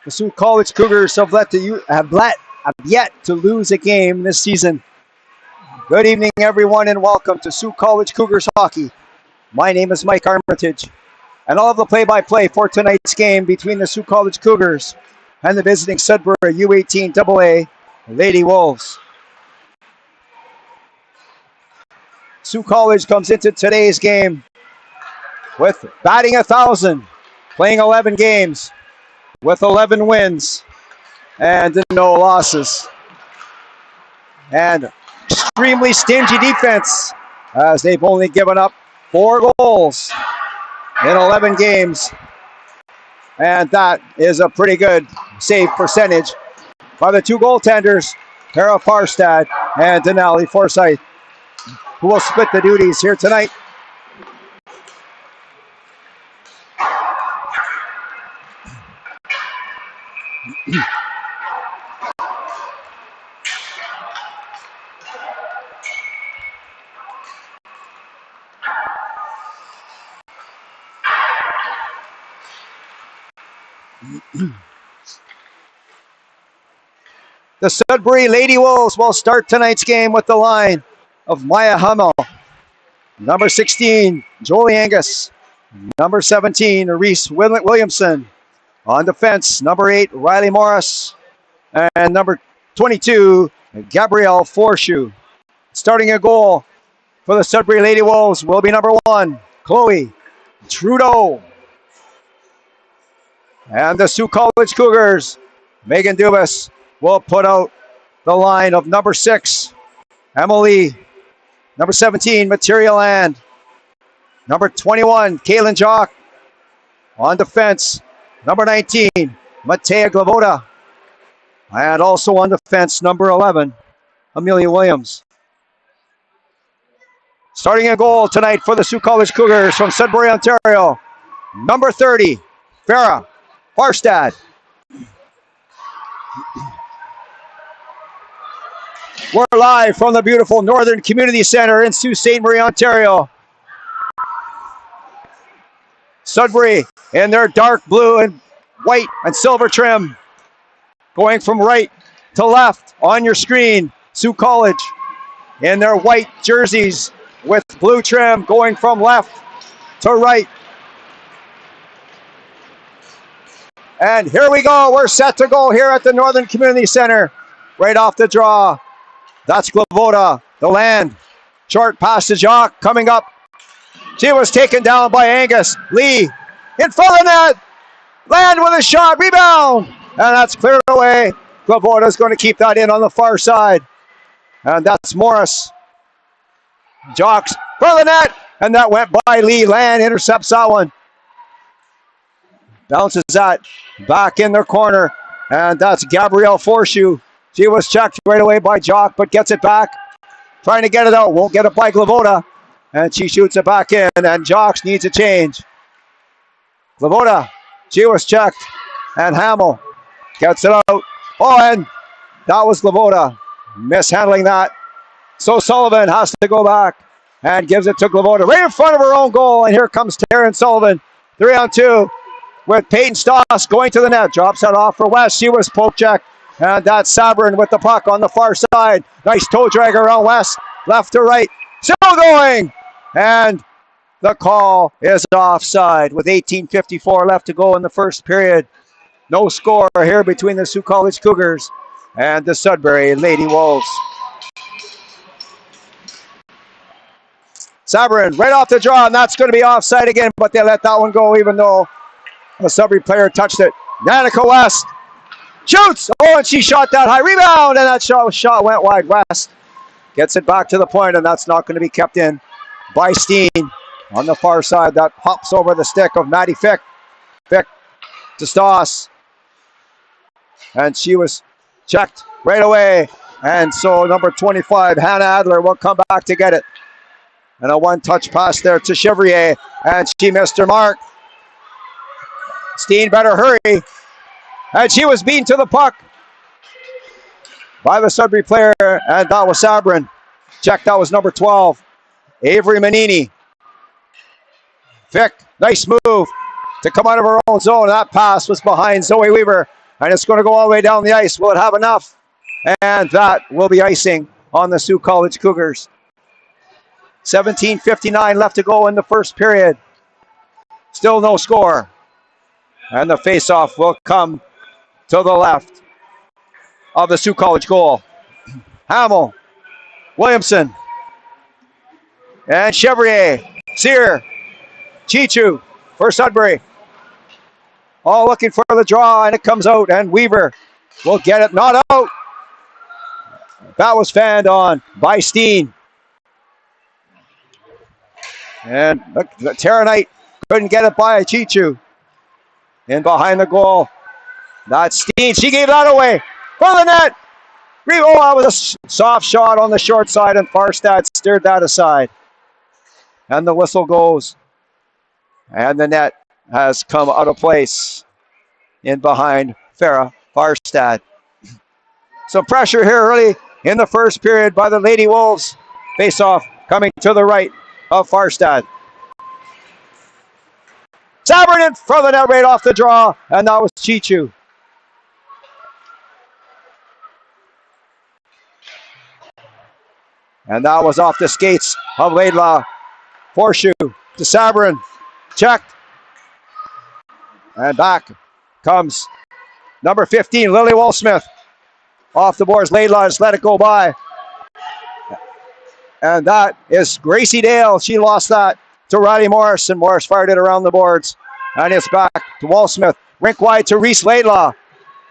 The Sault College Cougars have yet to lose a game this season. Good evening, everyone, and welcome to Sault College Cougars hockey. My name is Mike Armitage, and I'll have the play-by-play for tonight's game between the Sault College Cougars and the visiting Sudbury U18 AA Lady Wolves. Sault College comes into today's game with batting 1,000, playing 11 games, with 11 wins and no losses. And extremely stingy defense, as they've only given up 4 goals in 11 games. And that is a pretty good save percentage by the 2 goaltenders, Tara Farstad and Denali Forsyth, who will split the duties here tonight. The Sudbury Lady Wolves will start tonight's game with the line of Maya Hummel, number 16, Jolie Angus, number 17, Reese Williamson. On defense, number 8, Riley Morris, and number 22, Gabrielle Forshoe. Starting a goal for the Sudbury Lady Wolves will be number 1, Chloe Trudeau. And the Sault College Cougars, Megan Dubas, will put out the line of number 6, Emily, number 17, Materia Land, number 21, Kaylin Jock. On defense, number 19, Matea Glavoda. And also on defense, number 11, Amelia Williams. Starting a goal tonight for the Sault College Cougars from Sudbury, Ontario, number 30, Farah Farstad. We're live from the beautiful Northern Community Centre in Sault Ste. Marie, Ontario. Sudbury in their dark blue and white and silver trim. Going from right to left on your screen, Sault College in their white jerseys with blue trim, going from left to right. And here we go. We're set to go here at the Northern Community Centre. Right off the draw. That's Glavoda, the Land. Short pass to Jock, coming up. She was taken down by Angus. Lee in front of net. Land with a shot, rebound. And that's cleared away. Glavoda's going to keep that in on the far side. And that's Morris. Jocks for the net. And that went by Lee. Land intercepts that one. Bounces that back in their corner. And that's Gabrielle Forshoe. She was checked right away by Jock, but gets it back. Trying to get it out. Won't get it by Glavoda. And she shoots it back in. And Jocks needs a change. Glavoda. She was checked. And Hamill gets it out. Oh, and that was Glavoda mishandling that. So Sullivan has to go back and gives it to Glavoda right in front of her own goal. And here comes Taryn Sullivan. 3-on-2 with Peyton Stoss going to the net. Drops that off for West. She was poke checked. And that's Sabrin with the puck on the far side. Nice toe drag around West. Left to right. Still going. And the call is offside with 18:54 left to go in the first period. No score here between the Sault College Cougars and the Sudbury Lady Wolves. Sabrin right off the draw, and that's going to be offside again, but they let that one go even though a Sudbury player touched it. Danica West shoots! Oh, and she shot that high. Rebound! And that shot went wide. West gets it back to the point, and that's not going to be kept in by Steen on the far side. That hops over the stick of Maddie Fick. Fick to Stoss. And she was checked right away. And so number 25, Hannah Adler, will come back to get it. And a one-touch pass there to Chevrier. And she missed her mark. Steen better hurry. And she was beaten to the puck by the Sudbury player. And that was Sabrin. Check, that was number 12. Avery Manini. Vic, nice move to come out of her own zone. That pass was behind Zoe Weaver. And it's going to go all the way down the ice. Will it have enough? And that will be icing on the Sault College Cougars. 17:59 left to go in the first period. Still no score. And the faceoff will come to the left of the Sault College goal. Hamill, Williamson, and Chevrier, Sear, Chichu for Sudbury. All looking for the draw, and it comes out, and Weaver will get it. Not out. That was fanned on by Steen. And the Terra Knight couldn't get it by Chichu. In behind the goal. That's Steen. She gave that away for the net. Oh, that was a soft shot on the short side, and Farstad steered that aside. And the whistle goes. And the net has come out of place in behind Farah Farstad. Some pressure here early in the first period by the Lady Wolves. Face-off coming to the right of Farstad. Sabrin in front of the net right off the draw, and that was Chichu. And that was off the skates of Laidlaw. Forshoe to Sabrin. Checked. And back comes number 15, Lily Walsmith. Off the boards, Laidlaw just let it go by. And that is Gracie Dale. She lost that to Riley Morris, and Morris fired it around the boards. And it's back to Walsmith. Rink wide to Reese Laidlaw.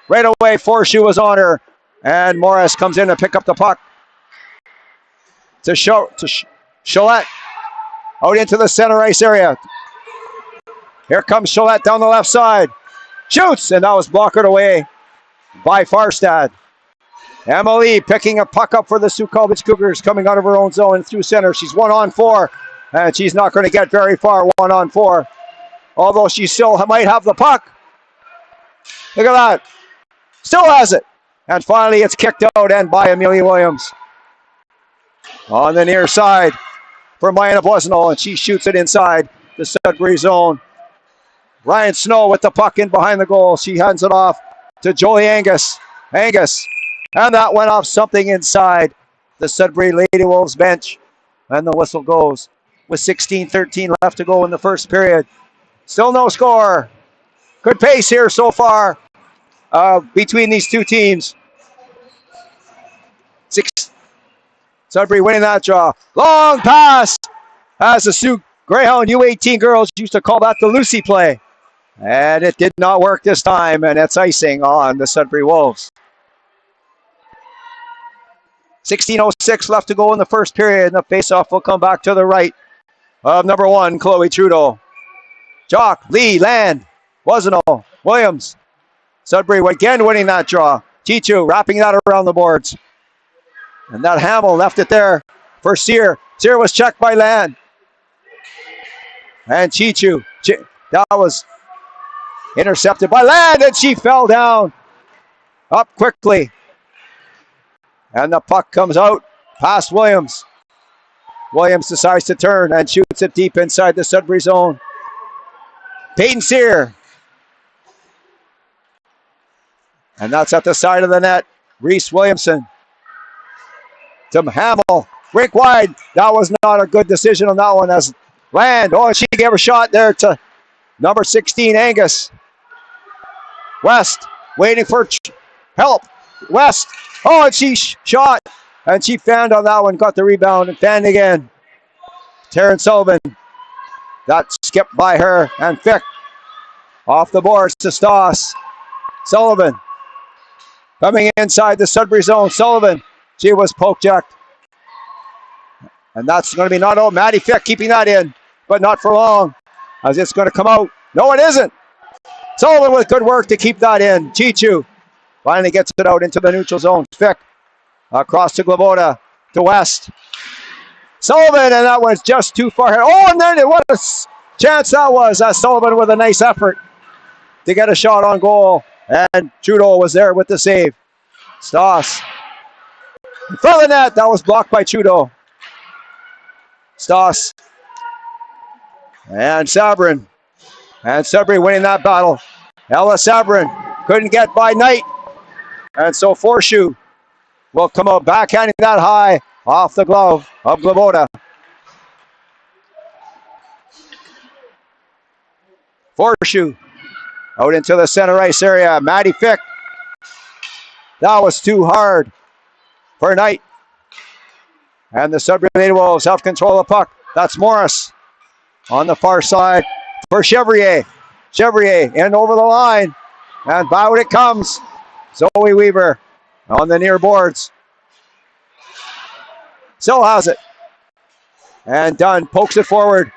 Right away, Forshoe was on her. And Morris comes in to pick up the puck. To Cholette. Out into the center ice area. Here comes Cholette down the left side. Shoots, and that was blockered away by Farstad. Emily picking a puck up for the Sault College Cougars, coming out of her own zone through center. She's 1-on-4, and she's not going to get very far 1-on-4. Although she still might have the puck. Look at that. Still has it. And finally it's kicked out and by Amelia Williams. On the near side for Mayana Bosnell, and she shoots it inside the Sudbury zone. Ryan Snow with the puck in behind the goal. She hands it off to Jolie Angus. And that went off something inside the Sudbury Lady Wolves bench. And the whistle goes with 16:13 left to go in the first period. Still no score. Good pace here so far between these two teams. Sudbury winning that draw. Long pass as the Sault Greyhound U18 girls used to call that the Lucy play. And it did not work this time, and it's icing on the Sudbury Wolves. 16:06 left to go in the first period, and the faceoff will come back to the right of number 1, Chloe Trudeau. Jock, Lee, Land, Wasano, Williams. Sudbury again winning that draw. Chichu wrapping that around the boards. And that Hamill left it there for Sear. Sear was checked by Land. And Chichu, that was intercepted by Land, and she fell down. Up quickly. And the puck comes out past Williams. Williams decides to turn and shoots it deep inside the Sudbury zone. Peyton Sear. And that's at the side of the net. Reese Williamson. To Hamill. Rink wide. That was not a good decision on that one as Land. Oh, she gave a shot there to number 16, Angus. West waiting for help. West. Oh, and she shot. And she fanned on that one. Got the rebound and fanned again. Taryn Sullivan. That skipped by her. And Fick. Off the boards to Stoss. Sullivan. Coming inside the Sudbury zone. Sullivan. She was poke checked. And that's going to be not out. Maddie Fick keeping that in. But not for long. As it's going to come out. No, it isn't. Sullivan with good work to keep that in. Chichu finally gets it out into the neutral zone. Fick across to Glavoda to West. Sullivan, and that was just too far. Oh, and then what a chance that was. Sullivan with a nice effort to get a shot on goal. And Trudeau was there with the save. Stoss. In front of the net, that was blocked by Trudeau. Stoss. And Sabrin. And Sudbury winning that battle. Ella Sabrin couldn't get by Knight. And so Forshoe will come out backhanding that high off the glove of Glavoda. Forshoe out into the center ice area. Maddie Fick. That was too hard for Knight. And the Sudbury Lady Wolves have control of the puck. That's Morris on the far side for Chevrier. Chevrier in over the line. And out it comes. Zoe Weaver on the near boards. Still has it. And Dunn pokes it forward.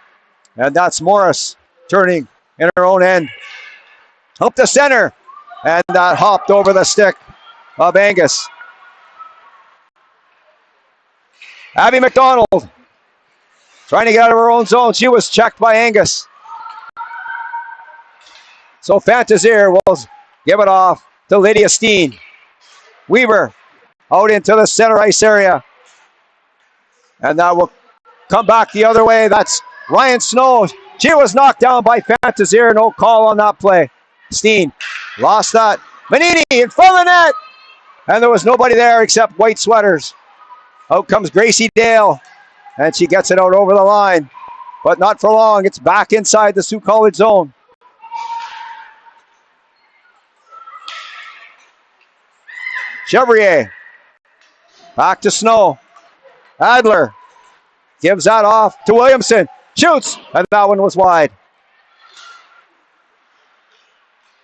And that's Morris turning in her own end. Up the center. And that hopped over the stick of Angus. Abby McDonald trying to get out of her own zone. She was checked by Angus. So Fantazier will give it off to Lydia Steen. Weaver out into the center ice area. And that will come back the other way. That's Ryan Snow. She was knocked down by Fantazier. No call on that play. Steen lost that. Manini in front of the net. And there was nobody there except white sweaters. Out comes Gracie Dale. And she gets it out over the line. But not for long. It's back inside the Sault College zone. Chevrier. Back to Snow. Adler gives that off to Williamson. Shoots. And that one was wide.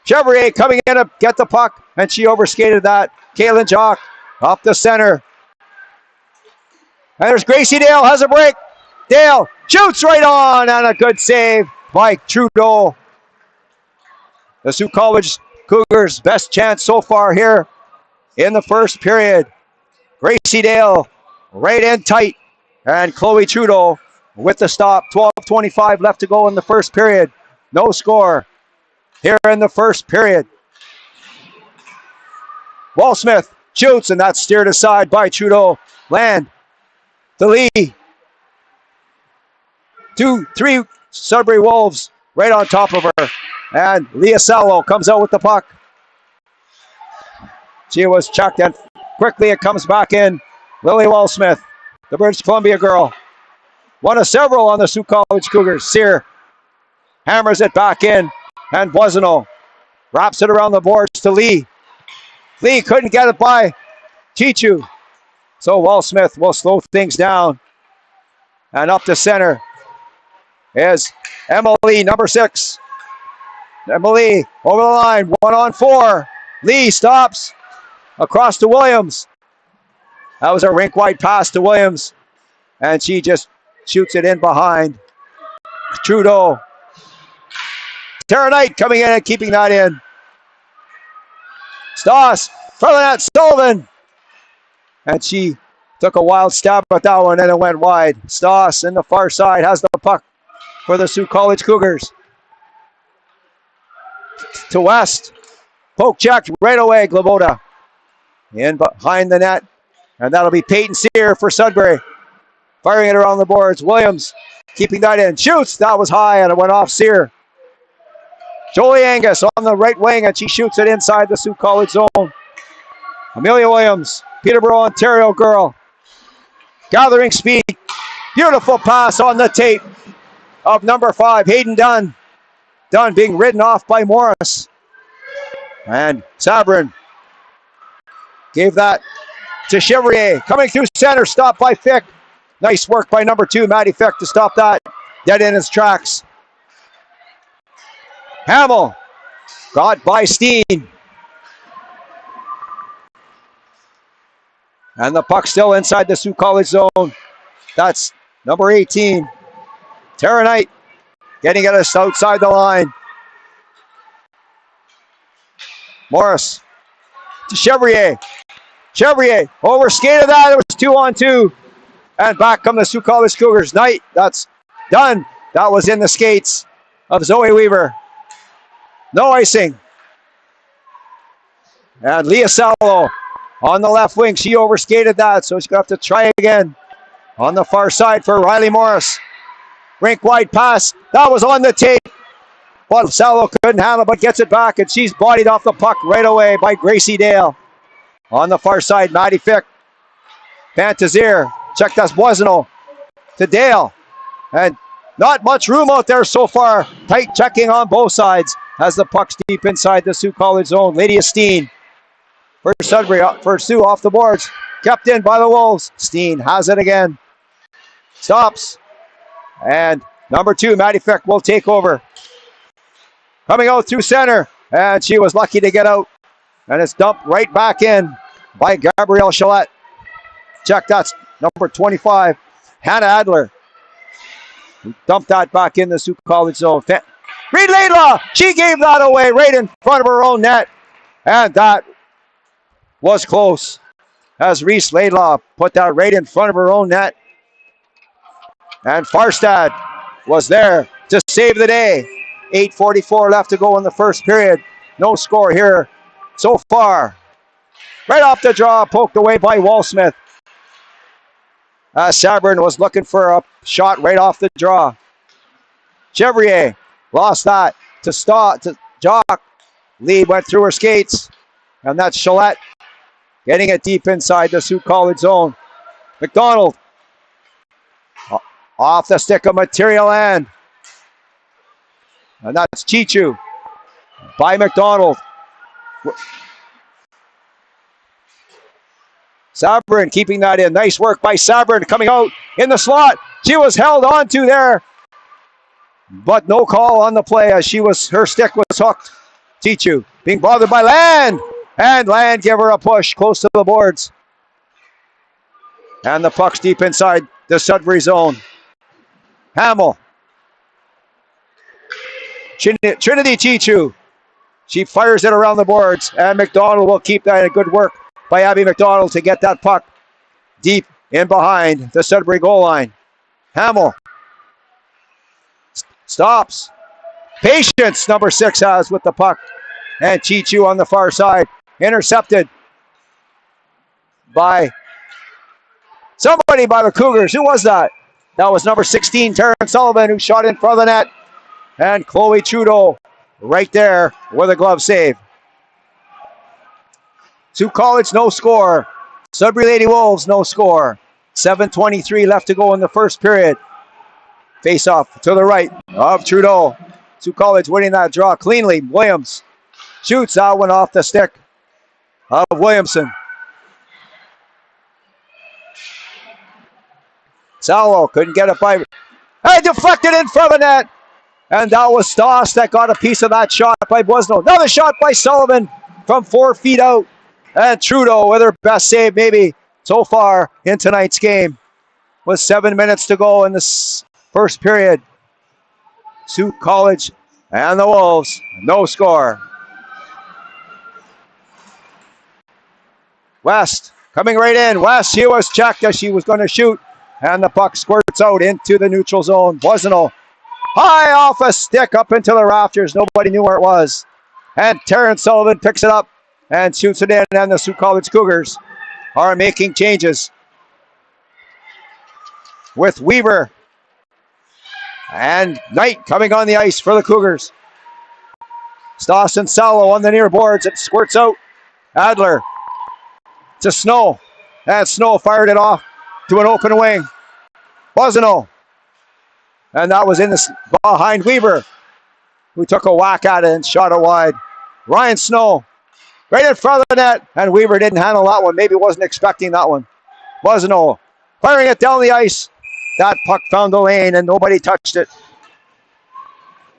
Chevrier coming in to get the puck. And she overskated that. Kaylin Jock up the center. And there's Gracie Dale. Has a break. Dale shoots right on. And a good save by Trudeau. The Sault College Cougars' best chance so far here in the first period. Gracie Dale right in tight. And Chloe Trudeau with the stop. 12:25 left to go in the first period. No score here in the first period. Wallsmith shoots, and that's steered aside by Trudeau. Land to Lee. 2-3 Sudbury Wolves right on top of her. And Leah Sallow comes out with the puck. She was checked, and quickly it comes back in. Lily Wallsmith, the British Columbia girl. One of several on the Sault College Cougars. Sear hammers it back in. And Boisano wraps it around the boards to Lee. Lee couldn't get it by Chichu. So Wallsmith will slow things down. And up the center is Emily, number 6. Emily over the line, 1-on-4. Lee stops across to Williams. That was a rink-wide pass to Williams. And she just shoots it in behind. Trudeau. Tara Knight coming in and keeping that in. Stoss, front of that, Sullivan. And she took a wild stab at that one and it went wide. Stoss in the far side has the puck for the Sault College Cougars. To West. Poke check right away, Glavoda. In behind the net. And that'll be Peyton Sear for Sudbury. Firing it around the boards. Williams keeping that in. Shoots. That was high and it went off Sear. Jolie Angus on the right wing and she shoots it inside the Sault College zone. Amelia Williams, Peterborough, Ontario girl. Gathering speed. Beautiful pass on the tape of number 5, Hayden Dunn. Dunn being ridden off by Morris. And Sabrin gave that to Chevrier. Coming through center, stopped by Fick. Nice work by number 2, Maddie Fick, to stop that. Dead in his tracks. Hamill got by Steen. And the puck still inside the Sault College zone. That's number 18. Tara Knight getting it outside the line. Morris to Chevrier. Chevrier overskated that. It was 2-on-2. And back come the Sault College Cougars. Knight, that's done. That was in the skates of Zoe Weaver. No icing. And Leah Sallow on the left wing. She overskated that, so she's going to have to try again. On the far side for Riley Morris. Rink wide pass. That was on the tape. But Sallow couldn't handle it, but gets it back, and she's bodied off the puck right away by Gracie Dale. On the far side, Maddie Fick. Pantazir. Check that's Boisano to Dale. And not much room out there so far. Tight checking on both sides as the puck's deep inside the Sault College zone. Lydia Steen for Sudbury, for Sault off the boards. Kept in by the Wolves. Steen has it again. Stops. And number 2, Maddie Fick, will take over. Coming out through center. And she was lucky to get out. And it's dumped right back in by Gabrielle Chalette. Check, that's number 25, Hannah Adler. Who dumped that back in the Sault College zone. Reed Laidlaw, she gave that away right in front of her own net. And that was close. As Reese Laidlaw put that right in front of her own net. And Farstad was there to save the day. 8:44 left to go in the first period. No score here so far. Right off the draw, poked away by Walsmith. Sabrin was looking for a shot right off the draw. Chevrier lost that to Jock. Lead went through her skates. And that's Chalette getting it deep inside the Sault College zone. McDonald off the stick of Material Land. And that's Chichu by McDonald. Sabrin keeping that in. Nice work by Sabrin coming out in the slot. She was held onto there. But no call on the play as her stick was hooked. Chichu being bothered by Land. And Land gave her a push close to the boards. And the puck's deep inside the Sudbury zone. Hamill. Trinity Chichu. She fires it around the boards. And McDonald will keep that in. Good work by Abby McDonald to get that puck deep in behind the Sudbury goal line. Hamill. Stops. Patience, number 6 has with the puck. And Chichu on the far side. Intercepted by somebody by the Cougars. Who was that? That was number 16, Taryn Sullivan, who shot in front of the net. And Chloe Trudeau right there with a glove save. Sault College, no score. Sudbury Lady Wolves, no score. 7:23 left to go in the first period. Face off to the right of Trudeau. Sault College winning that draw cleanly. Williams shoots that one off the stick of Williamson. Sallow couldn't get it by. Hey, deflected in front of the net. And that was Stoss that got a piece of that shot by Boisano. Another shot by Sullivan from 4 feet out. And Trudeau with her best save maybe so far in tonight's game. With 7 minutes to go in this first period. Sault College and the Wolves. No score. West coming right in. West, she was checked as she was going to shoot. And the puck squirts out into the neutral zone. Boisano high off a stick up into the rafters. Nobody knew where it was. And Terrence Sullivan picks it up and shoots it in. And the Sault College Cougars are making changes with Weaver and Knight coming on the ice for the Cougars. Stoss and Salo on the near boards. It squirts out. Adler to Snow. And Snow fired it off to an open wing. Boisano. And that was in the behind Weaver, who took a whack at it and shot it wide. Ryan Snow right in front of the net. And Weaver didn't handle that one. Maybe wasn't expecting that one. Boisano firing it down the ice. That puck found the lane and nobody touched it.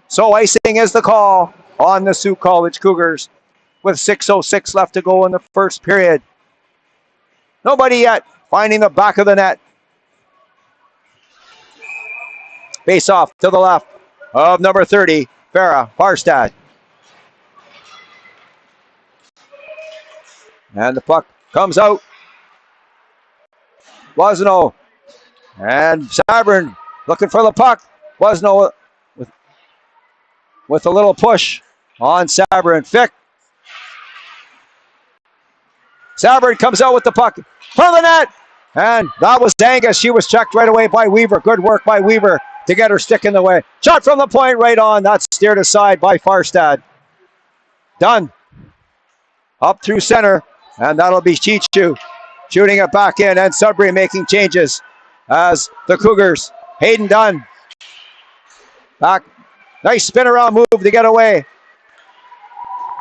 So icing is the call on the Sault College Cougars with 6:06 left to go in the first period. Nobody yet finding the back of the net. Face off to the left of number 30, Farah Farstad. And the puck comes out. Boisano and Sabrin looking for the puck. Boisano with a little push on Sabrin. Fick. Sabrin comes out with the puck from the net. And that was Angus. She was checked right away by Weaver. Good work by Weaver to get her stick in the way. Shot from the point right on. That's steered aside by Farstad. Done. Up through center. And that'll be Chichu shooting it back in. And Sudbury making changes as the Cougars. Hayden Dunn. Back. Nice spin around move to get away.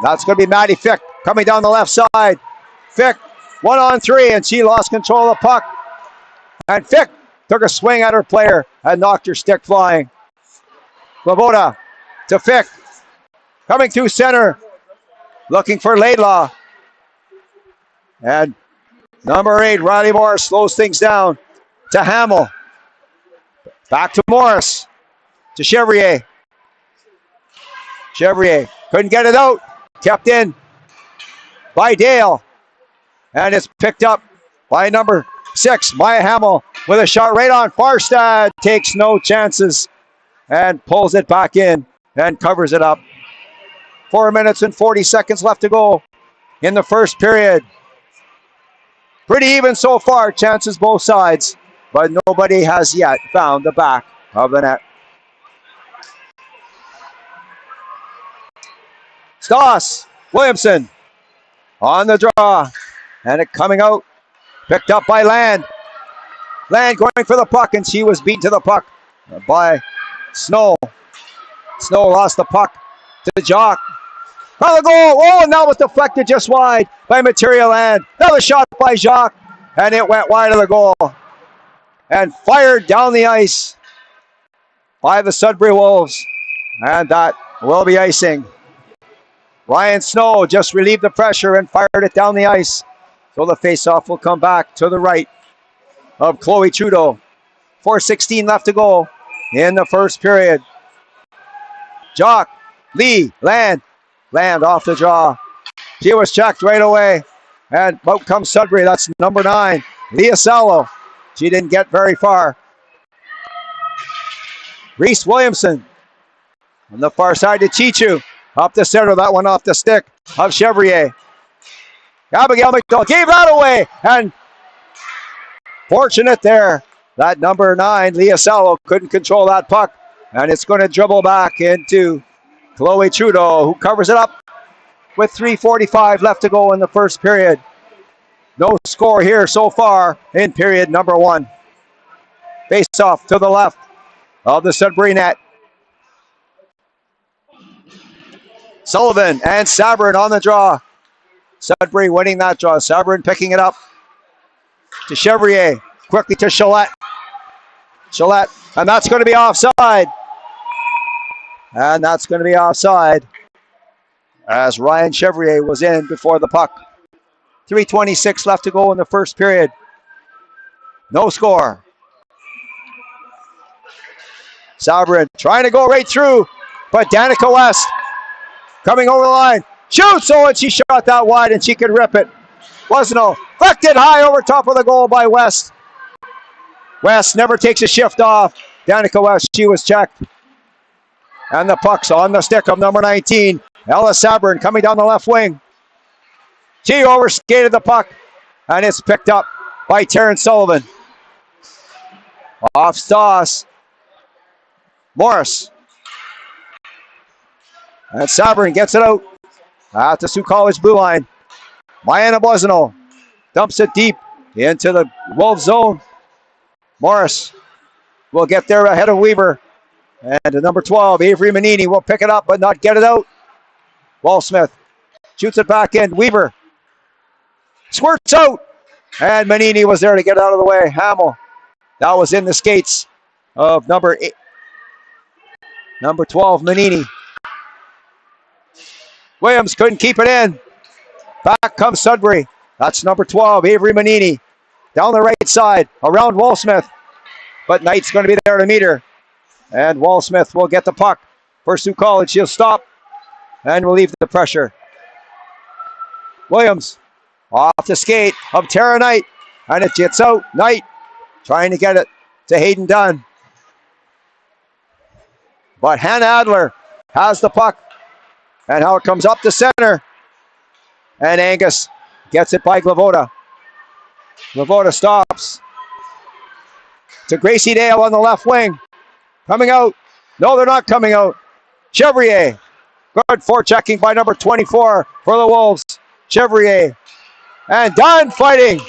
That's going to be Maddie Fick coming down the left side. Fick 1-on-3 and she lost control of the puck. And Fick took a swing at her player and knocked her stick flying. Laboda to Fick. Coming through center. Looking for Laidlaw. And number 8, Riley Morris, slows things down to Hamill. Back to Morris. To Chevrier. Chevrier couldn't get it out. Kept in by Dale. And it's picked up by number 6, Maya Hamill, with a shot right on. Farstad takes no chances and pulls it back in and covers it up. 4 minutes and 40 seconds left to go in the first period. Pretty even so far, chances both sides, but nobody has yet found the back of the net. Stoss, Williamson on the draw, and it coming out, picked up by Land. Land going for the puck, and she was beaten to the puck by Snow. Snow lost the puck to Jock. Oh, the goal! Oh, and that was deflected just wide by Material Land. Another shot by Jock, and it went wide of the goal. And fired down the ice by the Sudbury Wolves. And that will be icing. Ryan Snow just relieved the pressure and fired it down the ice. So the faceoff will come back to the right of Chloe Trudeau. 4:16 left to go in the first period. Jock, Lee, Land off the draw. She was checked right away. And out comes Sudbury. That's number 9, Leah Salo. She didn't get very far. Reese Williamson on the far side to Chichu. Up the center, that one off the stick of Chevrier. Abigail McDowell gave that away. And fortunate there, that number 9, Leah Salo, couldn't control that puck. And it's going to dribble back into Chloe Trudeau, who covers it up with 3:45 left to go in the first period. No score here so far in period number 1. Face off to the left of the Sudbury net. Sullivan and Sabrin on the draw. Sudbury winning that draw. Sabrin picking it up to Chevrier. Quickly to Chalette. And that's going to be offside. And that's going to be offside as Ryan Chevrier was in before the puck. 3:26 left to go in the first period. No score. Sabrin trying to go right through, but Danica West coming over the line. Shoots! Oh, and she shot that wide, and she could rip it. Wasn't deflected high over top of the goal by West. West never takes a shift off. Danica West, she was checked. And the puck's on the stick of number 19. Ella Sabrin coming down the left wing. She overskated the puck, and it's picked up by Terrence Sullivan. Off Stoss. Morris. And Sabrin gets it out at the Sioux College blue line. Maya Bozino dumps it deep into the Wolves zone. Morris will get there ahead of Weaver. And number 12, Avery Manini, will pick it up but not get it out. Walsmith shoots it back in. Weaver squirts out. And Manini was there to get out of the way. Hamill. That was in the skates of number 12, Manini. Williams couldn't keep it in. Back comes Sudbury. That's number 12, Avery Manini. Down the right side, around Walsmith. But Knight's going to be there to meet her. And Walsmith will get the puck for Sioux College. She'll stop and relieve the pressure. Williams off the skate of Tara Knight. And it gets out. Knight trying to get it to Hayden Dunn. But Hannah Adler has the puck. And how it comes up the center. And Angus gets it by Glavoda. Glavoda stops. To Gracie Dale on the left wing. Coming out. No, they're not coming out. Chevrier. Good forechecking by number 24 for the Wolves. Chevrier. And Dunn fighting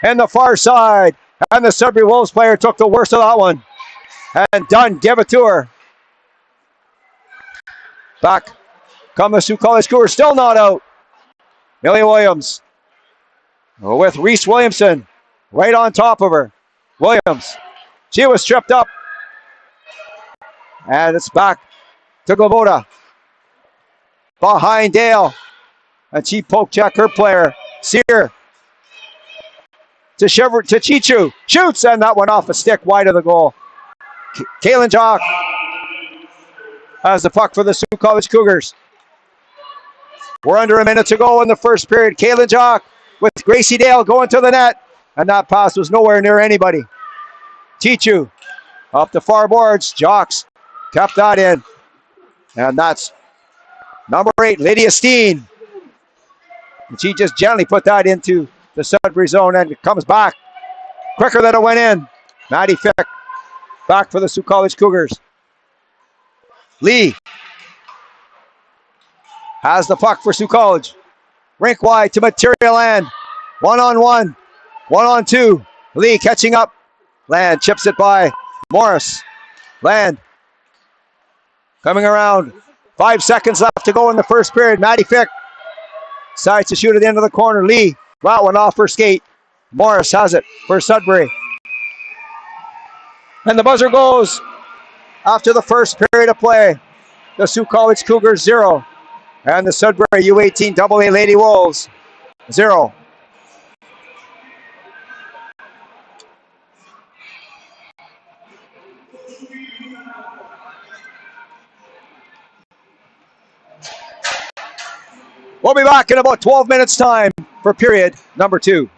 in the far side. And the Sudbury Wolves player took the worst of that one. And Dunn gave it to her. Back come the Sioux College Cougars. Still not out. Millie Williams with Reese Williamson right on top of her. Williams. She was tripped up. And it's back to Glavoda. Behind Dale. And she poke check her player. Sear. To Chichu. Shoots, and that went off a stick wide of the goal. Kaylin Jock has the puck for the Sioux College Cougars. We're under a minute to go in the first period. Kaylin Jock with Gracie Dale going to the net. And that pass was nowhere near anybody. Chichu up the far boards. Jocks kept that in. And that's number 8, Lydia Steen. And she just gently put that into the Sudbury zone, and it comes back quicker than it went in. Maddie Fick back for the Sioux College Cougars. Lee has the puck for Sioux College. Rink wide to Material Land. 1-on-1. 1-on-2. Lee catching up. Land chips it by Morris. Land coming around. 5 seconds left to go in the first period. Maddie Fick decides to shoot at the end of the corner. Lee, that one off her skate. Morris has it for Sudbury. And the buzzer goes after the first period of play. The Sioux College Cougars 0. And the Sudbury U18 AA Lady Wolves 0. We'll be back in about 12 minutes time for period number 2.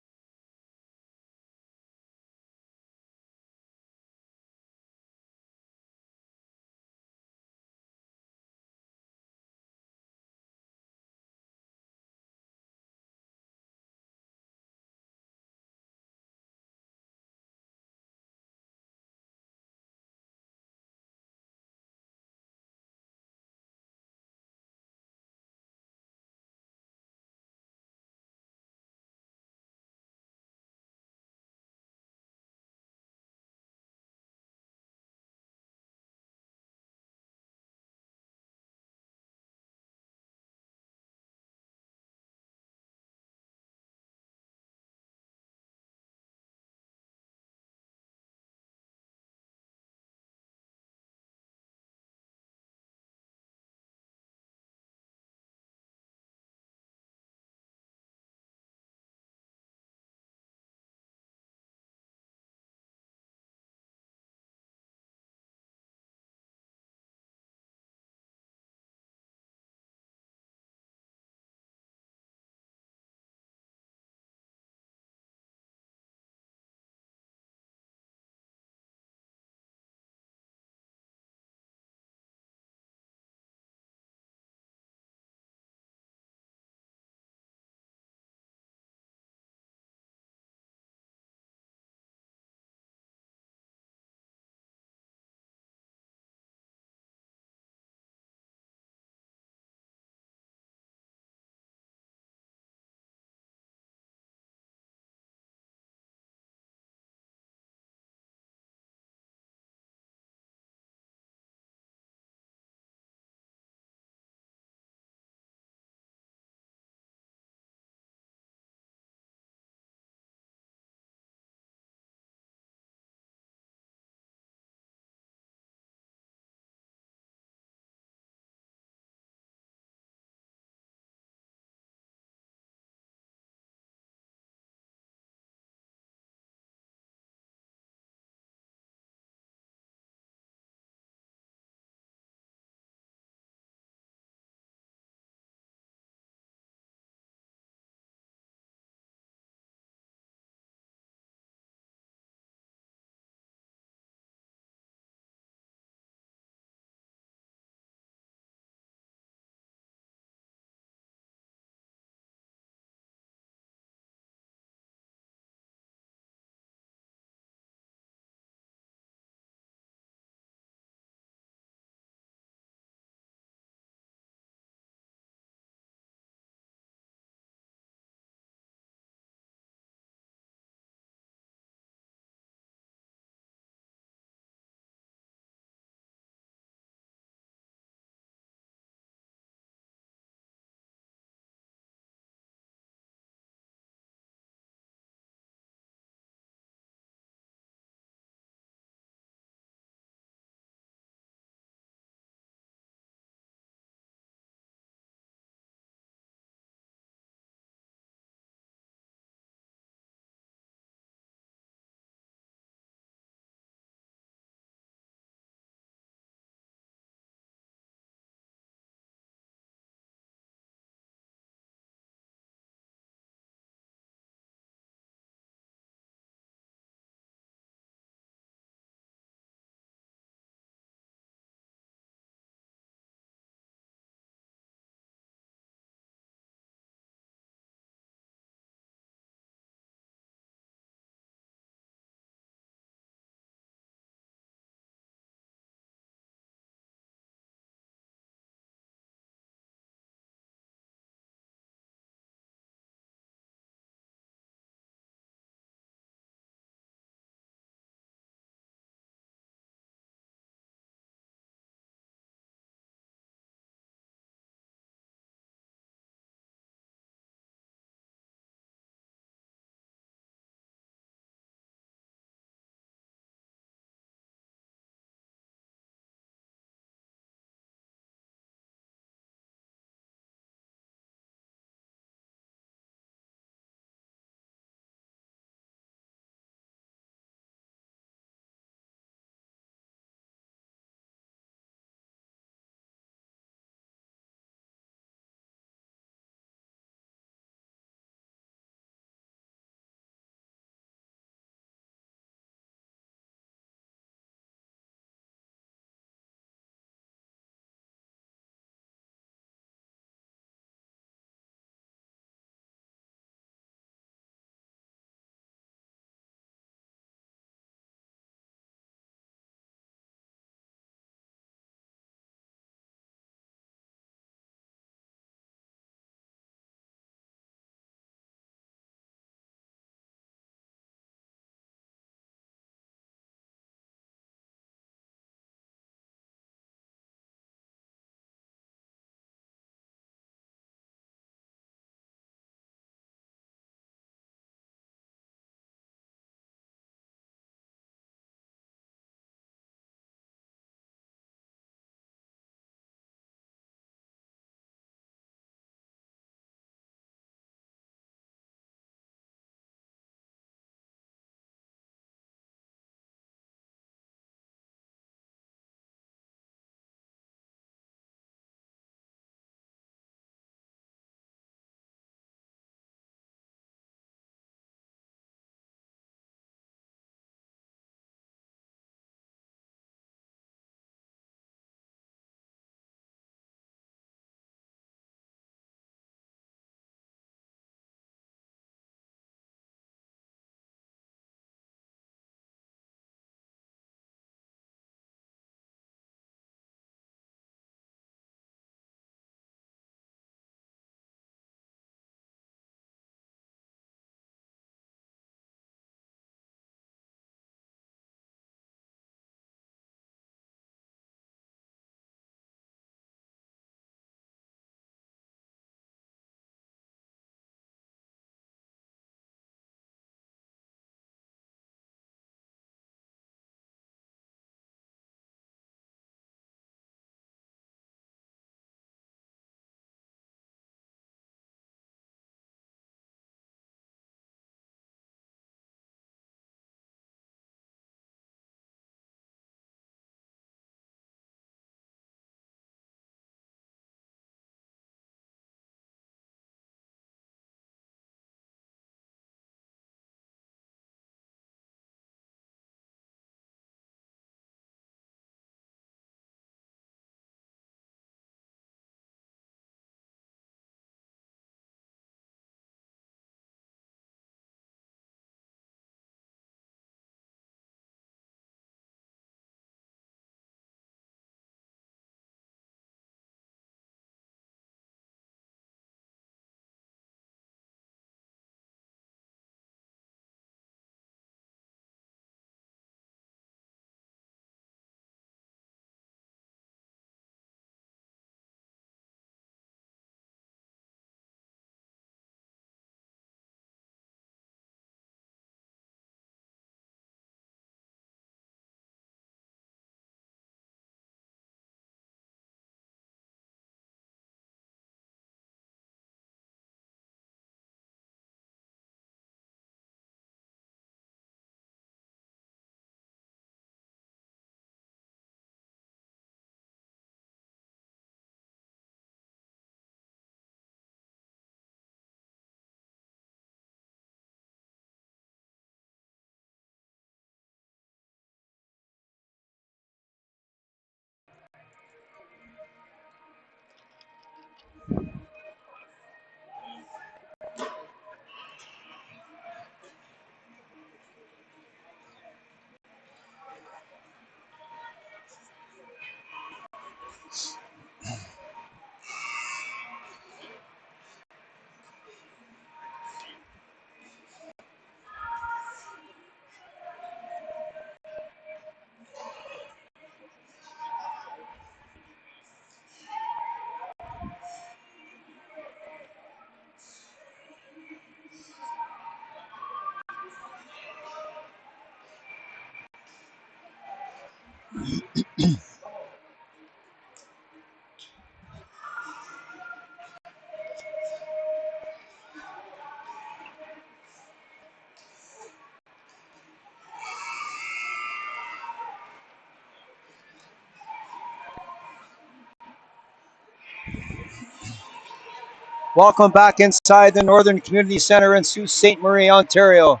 Welcome back inside the Northern Community Centre in Sault Ste. Marie, Ontario.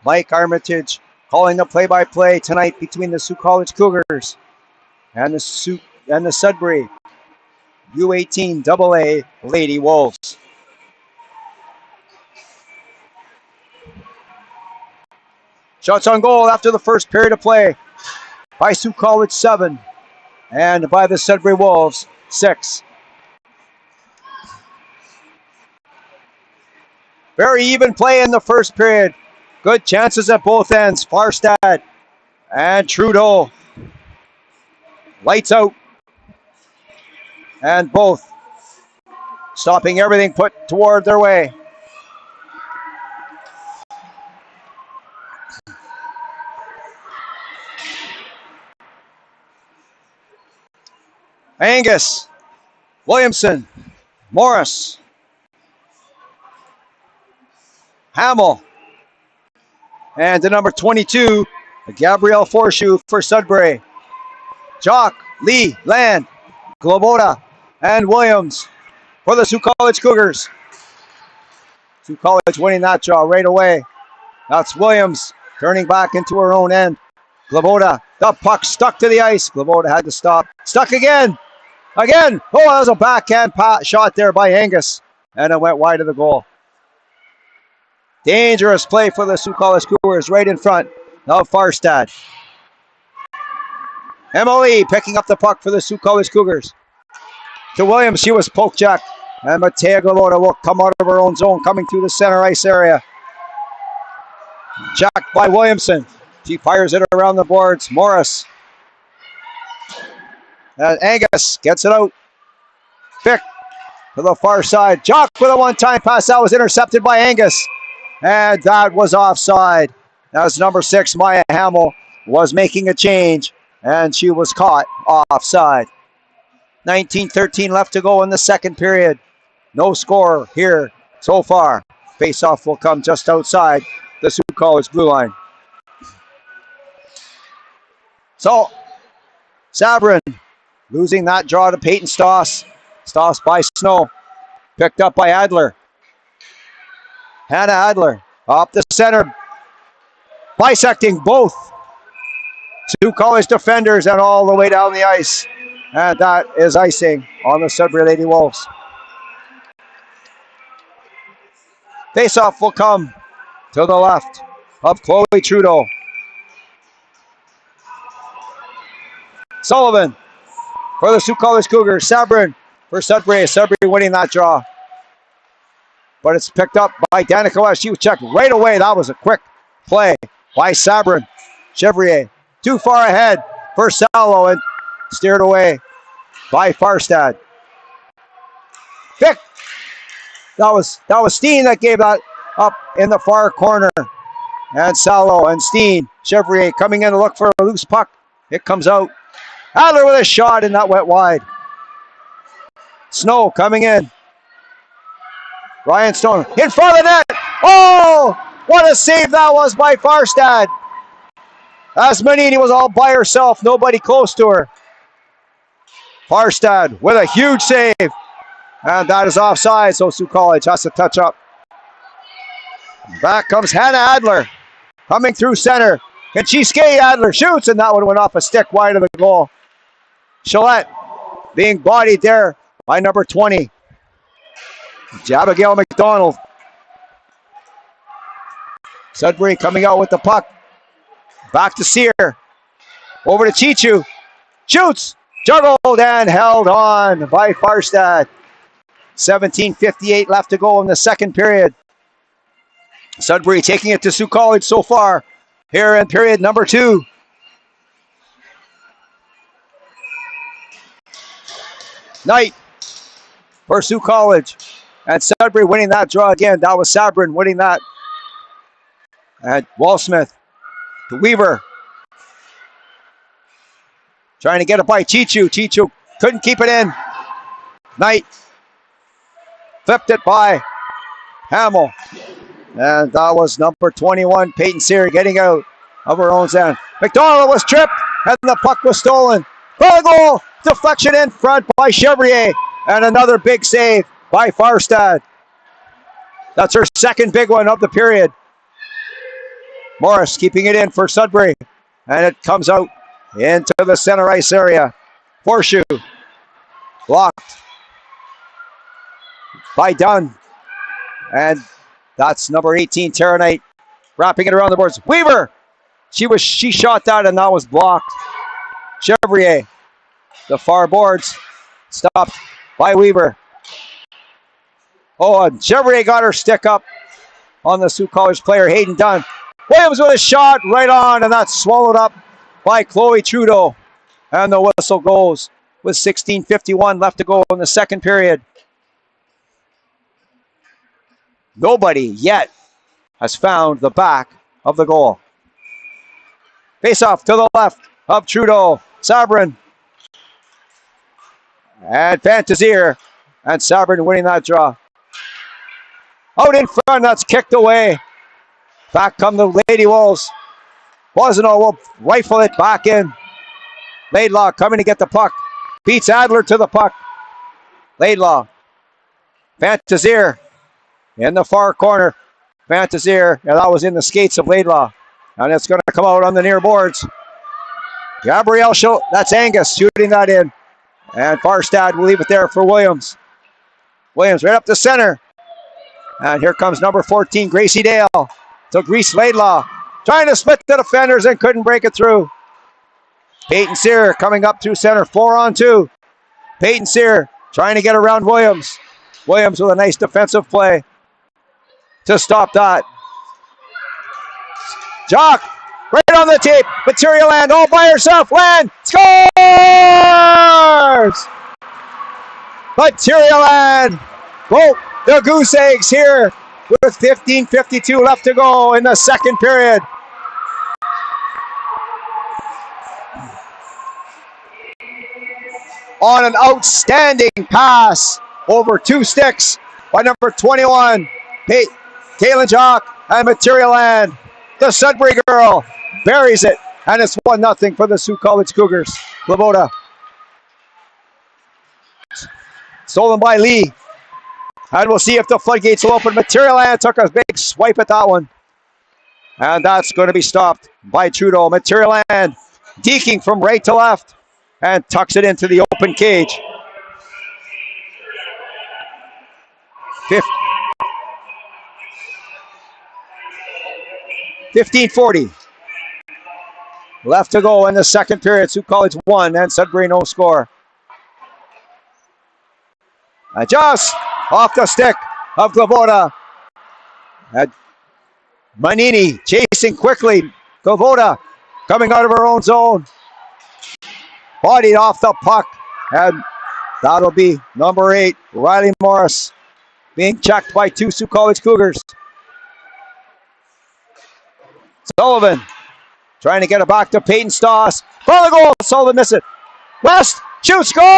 Mike Armitage calling the play-by-play tonight between the Sault College Cougars and the Sudbury U18 AA Lady Wolves. Shots on goal after the first period of play by Sault College 7 and by the Sudbury Wolves 6. Very even play in the first period. Good chances at both ends. Farstad and Trudeau. Lights out. And both stopping everything put toward their way. Angus, Williamson, Morris, Hamill, and the number 22, Gabrielle Forshoe for Sudbury. Jock, Lee, Land, Globoda, and Williams for the Sault College Cougars. Sault College winning that draw right away. That's Williams turning back into her own end. Globoda, the puck stuck to the ice. Globoda had to stop. Stuck again. Again. Oh, that was a backhand shot there by Angus. And it went wide of the goal. Dangerous play for the Sault College Cougars right in front of Farstad. Emily picking up the puck for the Sault College Cougars. To Williams, she was poke checked. And Matea Globoda will come out of her own zone, coming through the center ice area. Checked by Williamson. She fires it around the boards. Morris. And Angus gets it out. Pick to the far side. Jock with a one-time pass. That was intercepted by Angus. And that was offside. As number 6, Maya Hamill, was making a change. And she was caught offside. 19:13 left to go in the second period. No score here so far. Face-off will come just outside the Sault College blue line. So, Sabrin losing that draw to Peyton Stoss. Stoss by Snow. Picked up by Adler. Hannah Adler up the center. Bisecting both Sault College defenders and all the way down the ice. And that is icing on the Sudbury Lady Wolves. Face-off will come to the left of Chloe Trudeau. Sullivan for the Sault College Cougars. Sabrin for Sudbury. Sudbury winning that draw. But it's picked up by Danica West. She was checked right away. That was a quick play by Sabrin. Chevrier too far ahead for Salo and steered away by Farstad. Pick. That was Steen that gave that up in the far corner. And Salo and Steen. Chevrier coming in to look for a loose puck. It comes out. Adler with a shot and that went wide. Snow coming in. Ryan Stone in front of the net. Oh, what a save that was by Farstad. Asmanini was all by herself. Nobody close to her. Farstad with a huge save. And that is offside, so Sault College has to touch up. Back comes Hannah Adler. Coming through center. Can she skate? Adler shoots, and that one went off a stick wide of the goal. Gillette being bodied there by number 20. Abigail McDonald. Sudbury coming out with the puck. Back to Sear. Over to Chichu. Shoots. Juggled and held on by Farstad. 17:58 left to go in the second period. Sudbury taking it to Sault College so far here in period number 2. Knight for Sault College. And Sudbury winning that draw again. That was Sabrin winning that. And Walsmith to Weaver. Trying to get it by Chichu. Chichu couldn't keep it in. Knight flipped it by Hamill. And that was number 21, Peyton Sear, getting out of her own end. McDonald was tripped, and the puck was stolen. For the goal, deflection in front by Chevrier. And another big save by Farstad. That's her second big one of the period. Morris keeping it in for Sudbury. And it comes out into the center ice area. Horseshoe blocked by Dunn. And that's number 18, Tara Knight, wrapping it around the boards. Weaver! She shot that and that was blocked. Chevrier, the far boards, stopped by Weaver. Oh, and Chevrier got her stick up on the Sault College player, Hayden Dunn. Williams with a shot right on, and that's swallowed up by Chloe Trudeau. And the whistle goes with 16:51 left to go in the second period. Nobody yet has found the back of the goal. Face off to the left of Trudeau. Sabrin. And Fantazier. And Sabrin winning that draw. Out in front, that's kicked away. Back come the Lady Wolves. Bosino will rifle it back in. Laidlaw coming to get the puck. Beats Adler to the puck. Laidlaw. Fantazier. In the far corner, Fantazier, and that was in the skates of Laidlaw. And it's going to come out on the near boards. Gabrielle, that's Angus shooting that in. And Farstad will leave it there for Williams. Williams right up the center. And here comes number 14, Gracie Dale. To Grease Laidlaw. Trying to split the defenders and couldn't break it through. Peyton Sear coming up through center, 4-on-2. Peyton Sear trying to get around Williams. Williams with a nice defensive play to stop that. Jock, right on the tape. Material Land all by herself. Land scores! Material Land broke the goose eggs here with 15:52 left to go in the second period. On an outstanding pass over two sticks by number 21, Kaylin Jock, and Material Land. The Sudbury girl buries it, and it's 1-0 for the Sault College Cougars. Laboda. Stolen by Lee. And we'll see if the floodgates will open. Material Land took a big swipe at that one. And that's going to be stopped by Trudeau. Material Land deking from right to left and tucks it into the open cage. 15:40 left to go in the second period. Sault College 1 and Sudbury no score. And just off the stick of Glavoda. And Manini chasing quickly. Glavoda coming out of her own zone. Bodied off the puck. And that'll be number 8, Riley Morris, being checked by two Sault College Cougars. Sullivan trying to get it back to Peyton Stoss. For the goal, Sullivan missed it. West shoots, scores!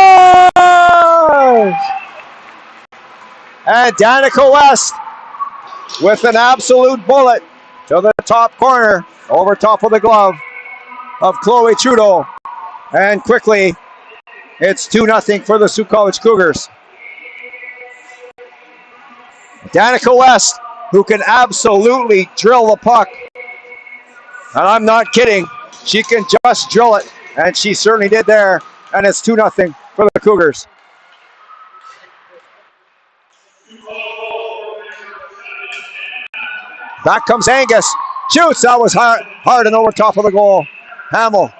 And Danica West with an absolute bullet to the top corner, over top of the glove of Chloe Trudeau. And quickly, it's 2-0 for the Sault College Cougars. Danica West, who can absolutely drill the puck. And I'm not kidding. She can just drill it. And she certainly did there. And it's 2-0 for the Cougars. Back comes Angus. Shoots. That was hard and over top of the goal. Hamill.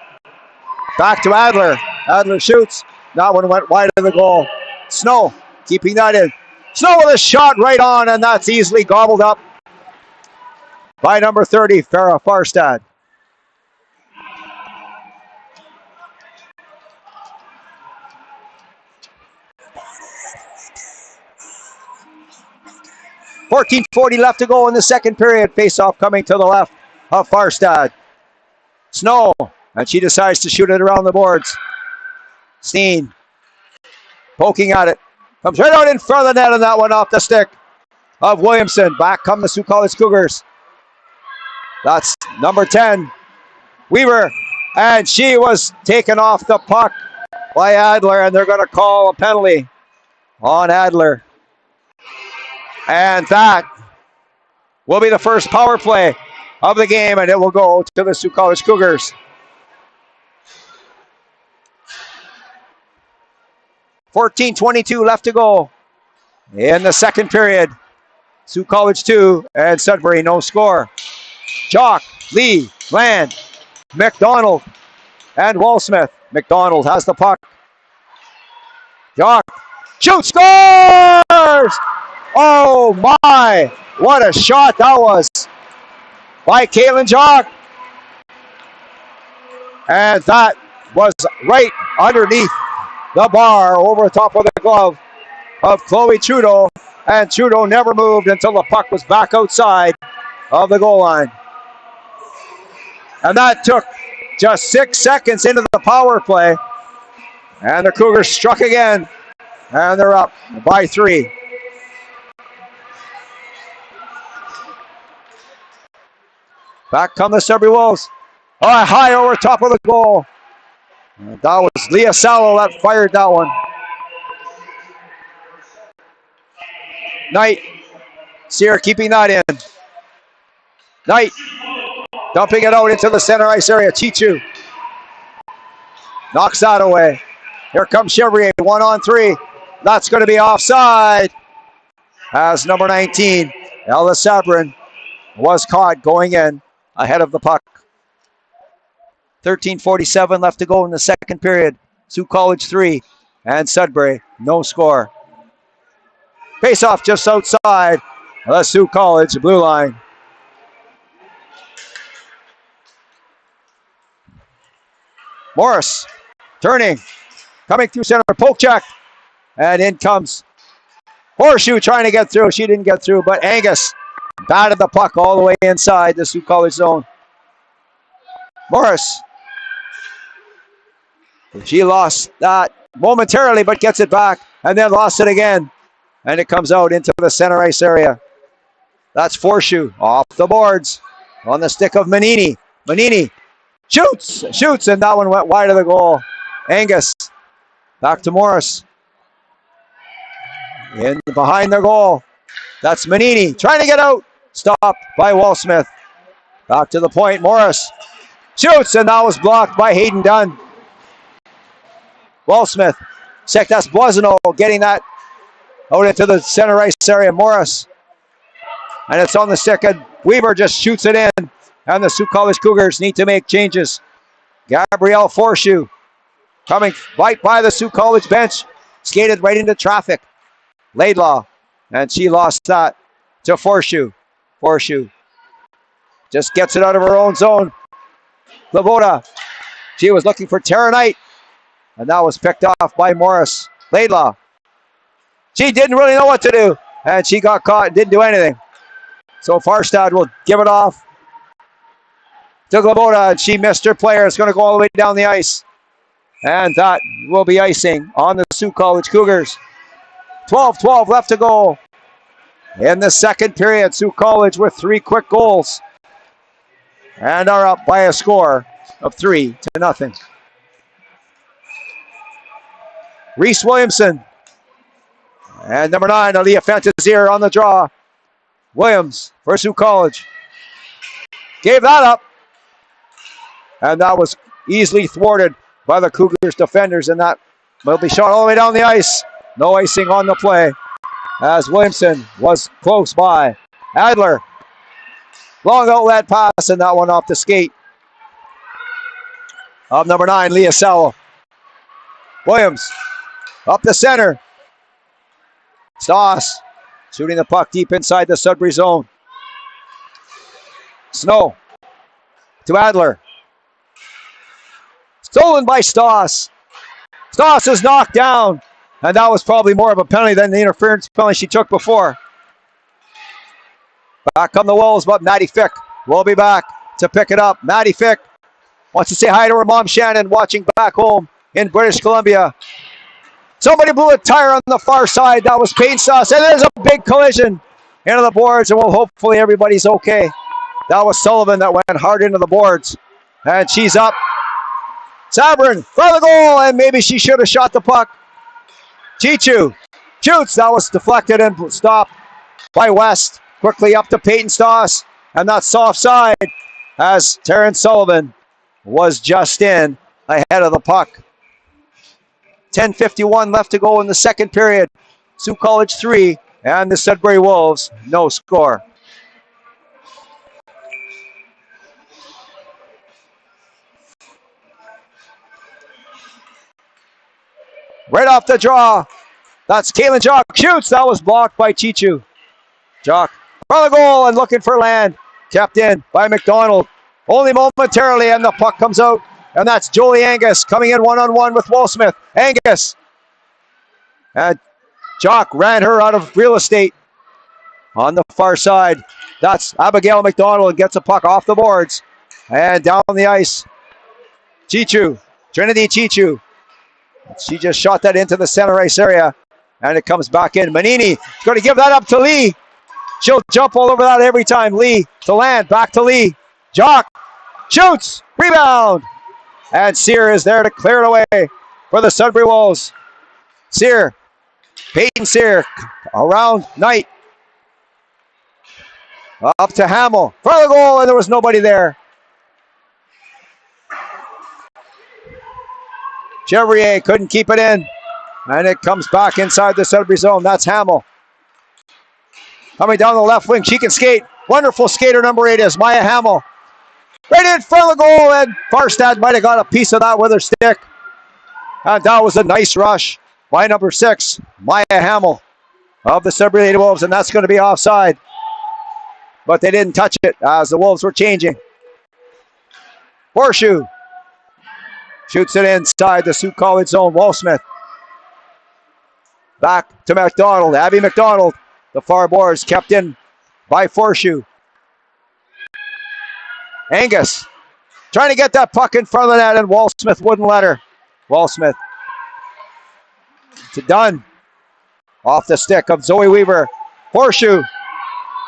Back to Adler. Adler shoots. That one went wide of the goal. Snow keeping that in. Snow with a shot right on, and that's easily gobbled up by number 30, Farah Farstad. .14:40 left to go in the second period. Face-off coming to the left. of Farstad. Snow, and she decides to shoot it around the boards. Steen poking at it. Comes right out in front of the net, and that one off the stick of Williamson. Back come the Sioux College Cougars. That's number 10, Weaver. And she was taken off the puck by Adler, and they're going to call a penalty on Adler. And that will be the first power play of the game, and it will go to the Sioux College Cougars. 14:22 left to go in the second period. Sioux College 2 and Sudbury no score. Jock, Lee, Land, McDonald, and Walsmith. McDonald has the puck. Jock shoots, scores! Oh my, what a shot that was by Kaylin Jock. And that was right underneath the bar over the top of the glove of Chloe Trudeau. And Trudeau never moved until the puck was back outside of the goal line. And that took just 6 seconds into the power play. And the Cougars struck again. And they're up by 3. Back come the Sudbury Wolves. Oh, high over top of the goal. And that was Leah Sallow that fired that one. Knight. Sear keeping that in. Knight. Dumping it out into the center ice area. Chichu. Knocks that away. Here comes Chevrier. 1-on-3. That's going to be offside. As number 19, Ella Sabrin, was caught going in ahead of the puck. 13:47 left to go in the second period. Sioux College 3 and Sudbury no score. Face off just outside the Sioux College blue line. Morris turning, coming through center, poke check, and in comes Horseshoe trying to get through. She didn't get through, but Angus batted the puck all the way inside the Sioux College zone. Morris, she lost that momentarily, but gets it back, and then lost it again. And it comes out into the center ice area. That's Forshoe off the boards on the stick of Manini. Manini shoots, and that one went wide of the goal. Angus back to Morris. In behind the goal. That's Manini trying to get out. Stopped by Walsmith. Back to the point. Morris shoots, and that was blocked by Hayden Dunn. Walsmith. That's Boisonneau getting that out into the center ice area. Morris. And it's on the stick, and Weaver just shoots it in. And the Sioux College Cougars need to make changes. Gabrielle Forshoe coming right by the Sioux College bench. Skated right into traffic. Laidlaw. And she lost that to Forshoe. Forshoe just gets it out of her own zone. Lavoda. She was looking for Tara Knight. And that was picked off by Morris. Laidlaw. She didn't really know what to do. And she got caught and didn't do anything. So Farstad will give it off to Lavoda. And she missed her player. It's going to go all the way down the ice. And that will be icing on the Sioux College Cougars. 12-12 left to go in the second period. Sioux College with 3 quick goals. And are up by a score of 3-0. Reese Williamson. And number 9, Aaliyah Fantazier on the draw. Williams for Sioux College. Gave that up. And that was easily thwarted by the Cougars defenders. And that will be shot all the way down the ice. No icing on the play as Williamson was close by. Adler. Long outlet pass, and that one off the skate of number 9, Leah Sowell. Williams up the center. Stoss shooting the puck deep inside the Sudbury zone. Snow to Adler. Stolen by Stoss. Stoss is knocked down. And that was probably more of a penalty than the interference penalty she took before. Back come the Wolves, but Maddie Fick will be back to pick it up. Maddie Fick wants to say hi to her mom, Shannon, watching back home in British Columbia. Somebody blew a tire on the far side. That was Payne Sauce. And there's a big collision into the boards. And well, hopefully everybody's okay. That was Sullivan that went hard into the boards. And she's up. Sabrin for the goal. And maybe she should have shot the puck. Chichu shoots. That was deflected and stopped by West. Quickly up to Peyton Stoss. And that's offside as Terrence Sullivan was just in ahead of the puck. 10:51 left to go in the second period. Sault College 3 and the Sudbury Wolves no score. Right off the draw. That's Kaylin Jock shoots. That was blocked by Chichu. Jock for the goal and looking for land. Kept in by McDonald. Only momentarily and the puck comes out. And that's Jolie Angus coming in one-on-one with Wolfsmith. Angus. And Jock ran her out of real estate on the far side. That's Abigail McDonald gets a puck off the boards. And down the ice. Chichu. Trinity Chichu. She just shot that into the center ice area. And it comes back in. Manini going to give that up to Lee. She'll jump all over that every time. Lee to land. Back to Lee. Jock shoots. Rebound. And Sear is there to clear it away for the Sudbury Wolves. Sear. Peyton Sear. Around Knight. Up to Hamill. For the goal, and there was nobody there. Chevrier couldn't keep it in. And it comes back inside the Sudbury zone. That's Hamill. Coming down the left wing. She can skate. Wonderful skater number 8 is Maya Hamill. Right in front of the goal, and Farstad might have got a piece of that with her stick. And that was a nice rush by number 6, Maya Hamill of the Sudbury Lady Wolves, and that's going to be offside. But they didn't touch it as the Wolves were changing. Horseshoe shoots it inside the Sault College zone. Wolfsmith back to McDonald. Abby McDonald. The far boards kept in by Horseshoe. Angus trying to get that puck in front of the net, and Walsmith wouldn't let her. Walsmith to Dunn. Off the stick of Zoe Weaver. Horseshoe.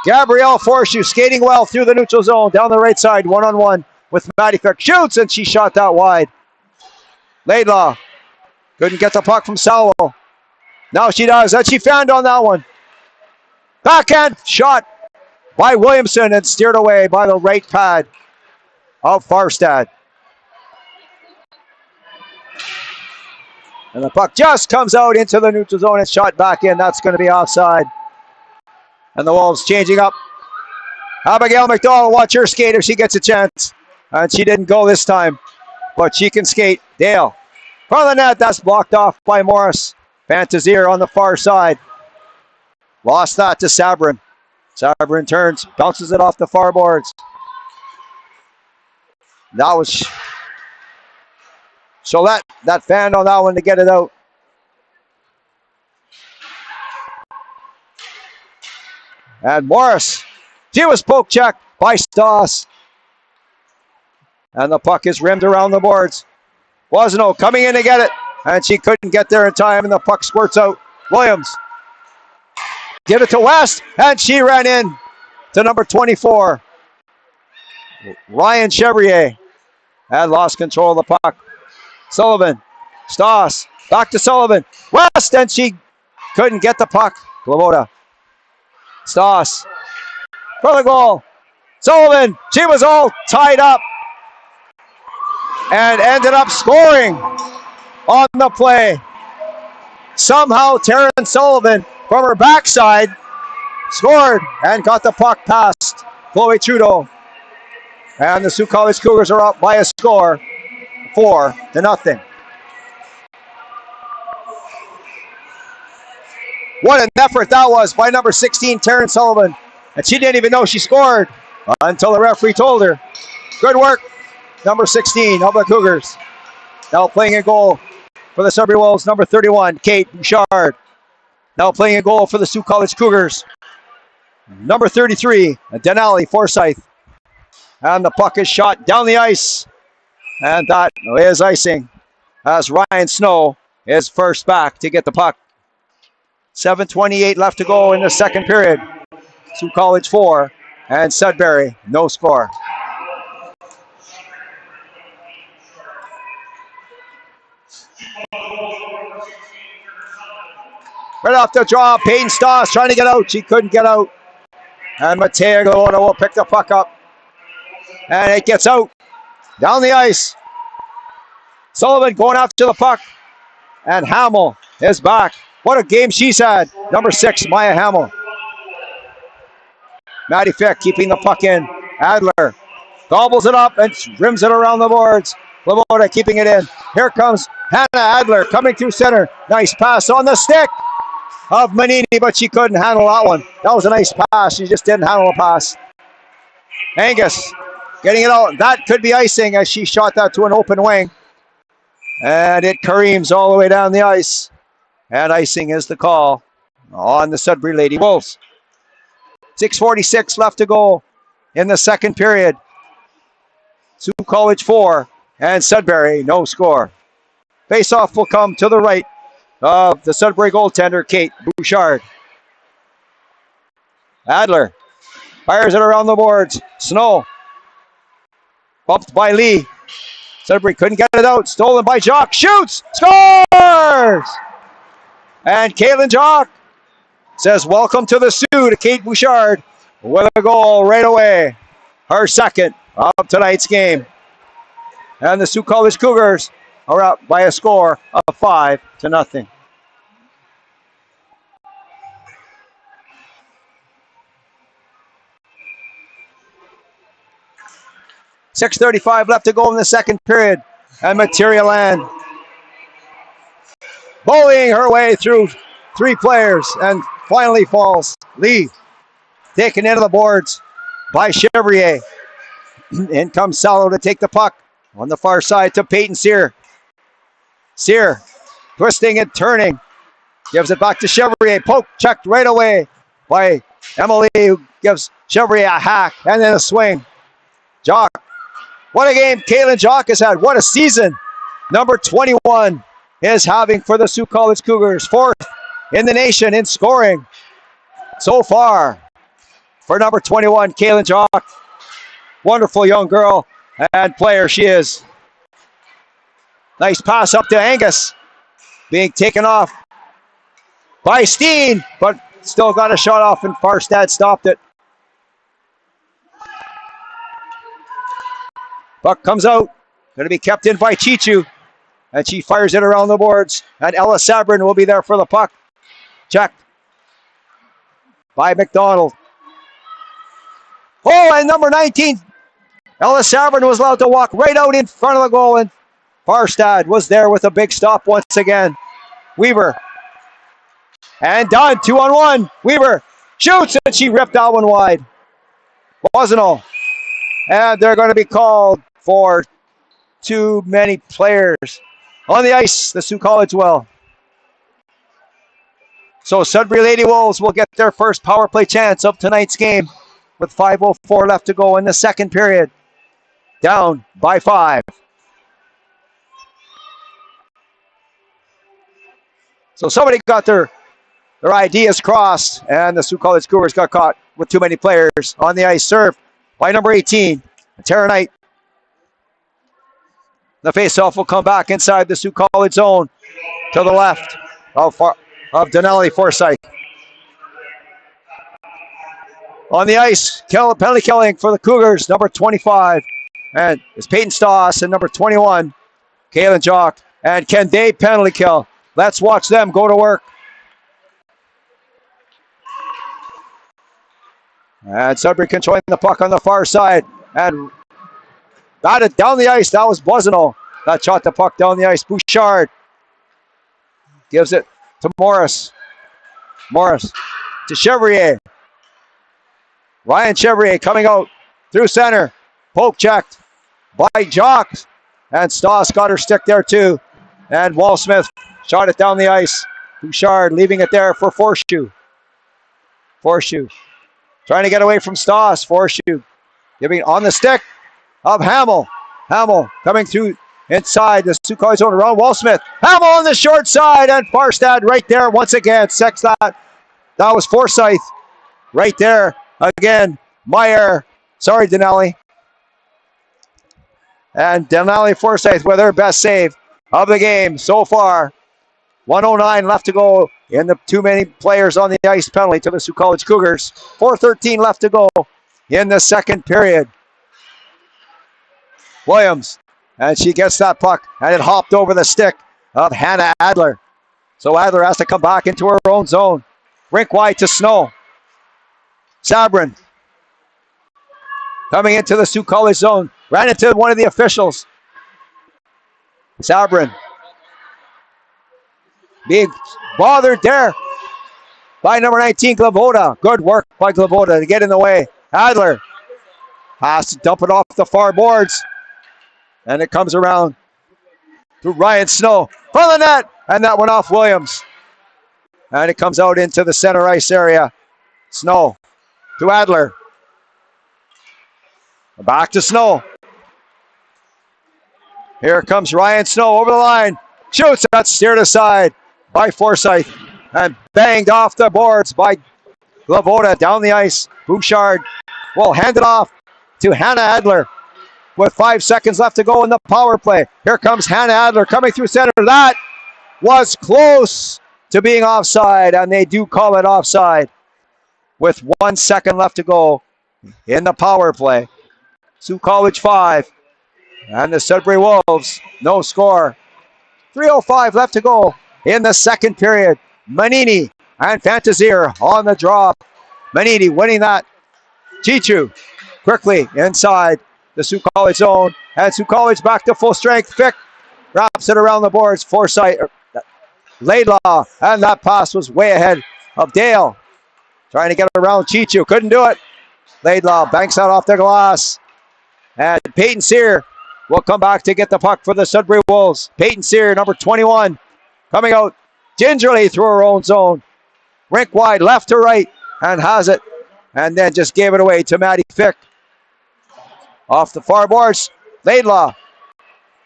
Gabrielle Horseshoe skating well through the neutral zone. Down the right side, one-on-one with Maddie Fick. Shoots, and she shot that wide. Laidlaw couldn't get the puck from Sowell. Now she does, and she found on that one. Backhand shot by Williamson and steered away by the right pad of Farstad. And the puck just comes out into the neutral zone and shot back in. That's going to be offside. And the Wolves changing up. Abigail McDonald, watch her skate if she gets a chance. And she didn't go this time, but she can skate. Dale. Front of the net, that's blocked off by Morris. Fantazier on the far side. Lost that to Sabrin. Sabrin turns, bounces it off the far boards. That was Cholette, that fan on that one to get it out. And Morris, she was poke checked by Stoss. And the puck is rimmed around the boards. Wasno coming in to get it, and she couldn't get there in time, and the puck squirts out. Williams. Give it to West, and she ran in to number 24. Ryan Chevrier had lost control of the puck. Sullivan, Stoss, back to Sullivan. West, and she couldn't get the puck. Glavoda. Stoss for the goal. Sullivan, she was all tied up and ended up scoring on the play. Somehow Terrence Sullivan from her backside scored and got the puck past Chloe Trudeau. And the Sault College Cougars are up by a score, 4-0. What an effort that was by number 16, Terrence Sullivan. And she didn't even know she scored until the referee told her. Good work, number 16 of the Cougars. Now playing a goal for the Sudbury Wolves, number 31, Kate Bouchard. Now playing a goal for the Sault College Cougars, number 33, Denali Forsyth. And the puck is shot down the ice. And that is icing as Ryan Snow is first back to get the puck. 7:28 left to go in the second period. Sault College 4 and Sudbury no score. Right off the draw, Peyton Stoss trying to get out. She couldn't get out. And Matea Galona will pick the puck up. And it gets out. Down the ice. Sullivan going after the puck. And Hamill is back. What a game she's had. Number 6, Maya Hamill. Maddie Fick keeping the puck in. Adler gobbles it up and rims it around the boards. Lamoda keeping it in. Here comes Hannah Adler coming through center. Nice pass on the stick of Manini, but she couldn't handle that one. That was a nice pass. She just didn't handle the pass. Angus getting it out. That could be icing as she shot that to an open wing. And it careens all the way down the ice. And icing is the call on the Sudbury Lady Wolves. 6:46 left to go in the second period. Sault College 4 and Sudbury no score. Face-off will come to the right of the Sudbury goaltender, Kate Bouchard. Adler fires it around the boards. Snow bumped by Lee. Sudbury couldn't get it out. Stolen by Jock. Shoots! Scores! And Caitlin Jock says welcome to the Sioux to Kate Bouchard with a goal right away. Her second of tonight's game. And the Sault College Cougars are up by a score of 5-0. .6:35 left to go in the second period. And Material Land bullying her way through 3 players and finally falls. Lee taken into the boards by Chevrier. In comes Salo to take the puck on the far side to Peyton Sear. Sear twisting and turning. Gives it back to Chevrier. Poke checked right away by Emily, who gives Chevrier a hack and then a swing. Jock. What a game Caitlin Jock has had. What a season. Number 21 is having for the Sault College Cougars. 4th in the nation in scoring so far for number 21, Caitlin Jock. Wonderful young girl and player she is. Nice pass up to Angus. Being taken off by Steen, but still got a shot off and Farstad stopped it. Puck comes out. Going to be kept in by Chichu. And she fires it around the boards. And Ella Sabrin will be there for the puck. Checked by McDonald. Oh, and number 19, Ella Sabrin was allowed to walk right out in front of the goal. And Farstad was there with a big stop once again. Weaver. And done. 2-on-1. Weaver shoots and she ripped that one wide. Bosino. And they're going to be called for too many players on the ice. The Sault College will. So Sudbury Lady Wolves will get their first power play chance of tonight's game with 5:04 left to go in the second period. Down by 5. So somebody got their ideas crossed, and the Sault College Cougars got caught with too many players on the ice. Served by number 18, Tara Knight. The faceoff will come back inside the Sault College zone to the left of Denali Forsyth. On the ice, penalty killing for the Cougars, number 25. And it's Peyton Stoss and number 21, Kaylin Jock. And can they penalty kill? Let's watch them go to work. And Sudbury controlling the puck on the far side. And got it down the ice. That was Bozino that shot the puck down the ice. Bouchard gives it to Morris. Morris to Chevrier. Ryan Chevrier coming out through center. Poke checked by Jocks. And Stoss got her stick there too. And Wall-Smith shot it down the ice. Bouchard leaving it there for Forshoe. Forshoe trying to get away from Stoss. Forshoe giving on the stick of Hamill. Hamill coming through inside the Sioux College zone around Wall-Smith. Hamill on the short side, and Farstad right there once again. That was Forsyth right there. Again, Meyer. Sorry, Denali. And Denali Forsyth with her best save of the game so far. 1:09 left to go in the too many players on the ice penalty to the Sioux College Cougars. 4:13 left to go in the second period. Williams, and she gets that puck, and it hopped over the stick of Hannah Adler. So Adler has to come back into her own zone. Rink wide to Snow. Sabrin coming into the Sioux College zone. Ran into one of the officials. Sabrin being bothered there by number 19, Glavoda. Good work by Glavoda to get in the way. Adler has to dump it off the far boards. And it comes around to Ryan Snow from the net. And that went off Williams. And it comes out into the center ice area. Snow to Adler. Back to Snow. Here comes Ryan Snow over the line. Shoots. That's steered aside by Forsyth. And banged off the boards by Glavoda down the ice. Bouchard will hand it off to Hannah Adler with 5 seconds left to go in the power play. Here comes Hannah Adler coming through center. That was close to being offside, and they do call it offside with 1 second left to go in the power play. Sioux College 5 and the Sudbury Wolves no score. 3:05 left to go in the second period. Manini and Fantazier on the drop. Manini winning that. Chichu quickly inside the Sioux College zone, and Sioux College back to full strength. Fick wraps it around the boards. Forsyth, Laidlaw, and that pass was way ahead of Dale. Trying to get around Chichu, couldn't do it. Laidlaw banks out off the glass, and Peyton Sear will come back to get the puck for the Sudbury Wolves. Peyton Sear, number 21, coming out gingerly through her own zone. Rink wide, left to right, and has it, and then just gave it away to Maddie Fick. Off the far boards, Laidlaw.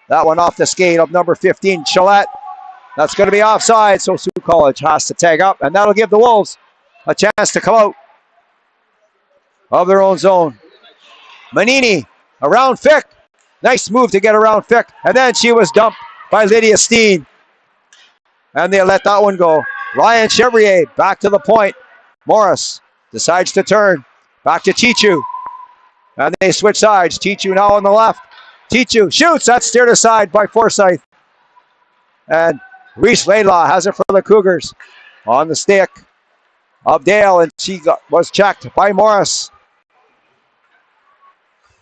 That one off the skate of number 15, Chalette. That's going to be offside, so Sioux College has to tag up, and that'll give the Wolves a chance to come out of their own zone. Manini around Fick. Nice move to get around Fick, and then she was dumped by Lydia Steen. And they let that one go. Ryan Chevrier back to the point. Morris decides to turn. Back to Chichu. And they switch sides. Chichu now on the left. Chichu shoots. That's steered aside by Forsyth. And Reese Laidlaw has it for the Cougars on the stick of Dale. And she was checked by Morris.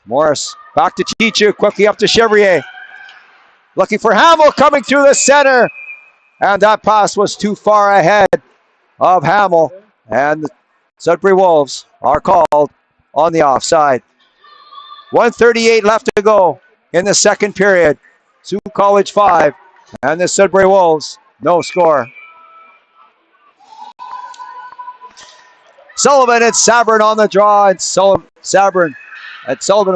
Morris back to Chichu. Quickly up to Chevrier. Looking for Hamill coming through the center. And that pass was too far ahead of Hamill. And the Sudbury Wolves are called on the offside. 1:38 left to go in the second period. Sioux College 5 and the Sudbury Wolves no score. Sullivan and Sabrin on the draw, and Sullivan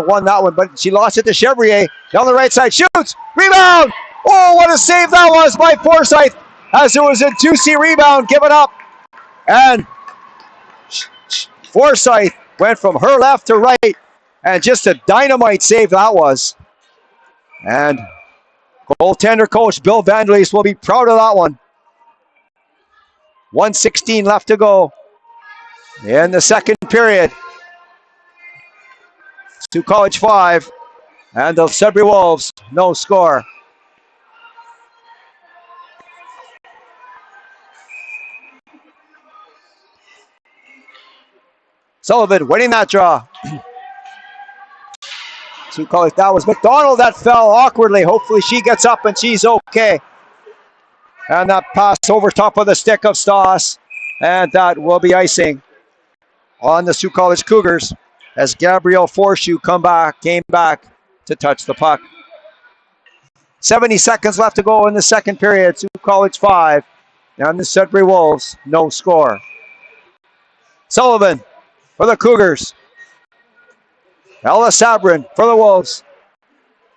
won that one, but she lost it to Chevrier. Down the right side, shoots, rebound! Oh, what a save that was by Forsyth, as it was a juicy rebound given up. And Forsyth went from her left to right, and just a dynamite save that was. And goaltender coach Bill Vanderleest will be proud of that one. 1:16 left to go in the second period. Sioux College 5 and the Sudbury Wolves no score. Sullivan winning that draw. Sioux College, that was McDonald that fell awkwardly. Hopefully she gets up and she's okay. And that pass over top of the stick of Stoss. And that will be icing on the Sioux College Cougars as Gabrielle Forshoe came back to touch the puck. 70 seconds left to go in the second period. Sioux College 5 and the Sudbury Wolves no score. Sullivan for the Cougars. Ella Sabrin for the Wolves.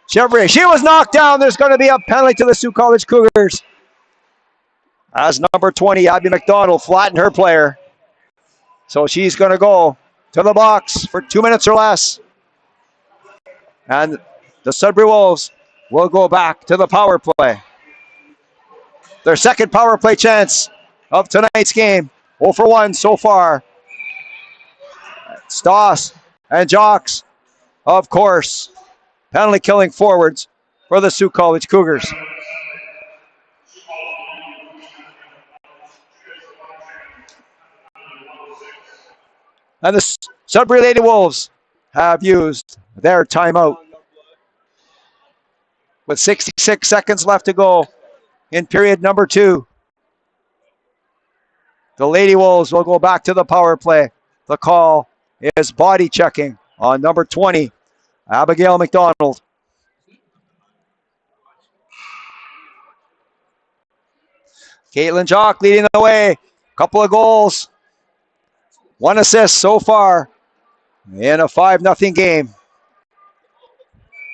Chevrolet, she was knocked down. There's going to be a penalty to the Sault College Cougars. As number 20, Abby McDonald, flattened her player. So she's going to go to the box for 2 minutes or less. And the Sudbury Wolves will go back to the power play. Their second power play chance of tonight's game. 0 for 1 so far. Stoss and Jocks, of course, penalty killing forwards for the Sault College Cougars. And the Sudbury Lady Wolves have used their timeout. With 66 seconds left to go in period number 2. The Lady Wolves will go back to the power play. The call is body checking on number 20, Abigail McDonald. Caitlin Jock leading the way. Couple of goals. 1 assist so far in a 5-0 game.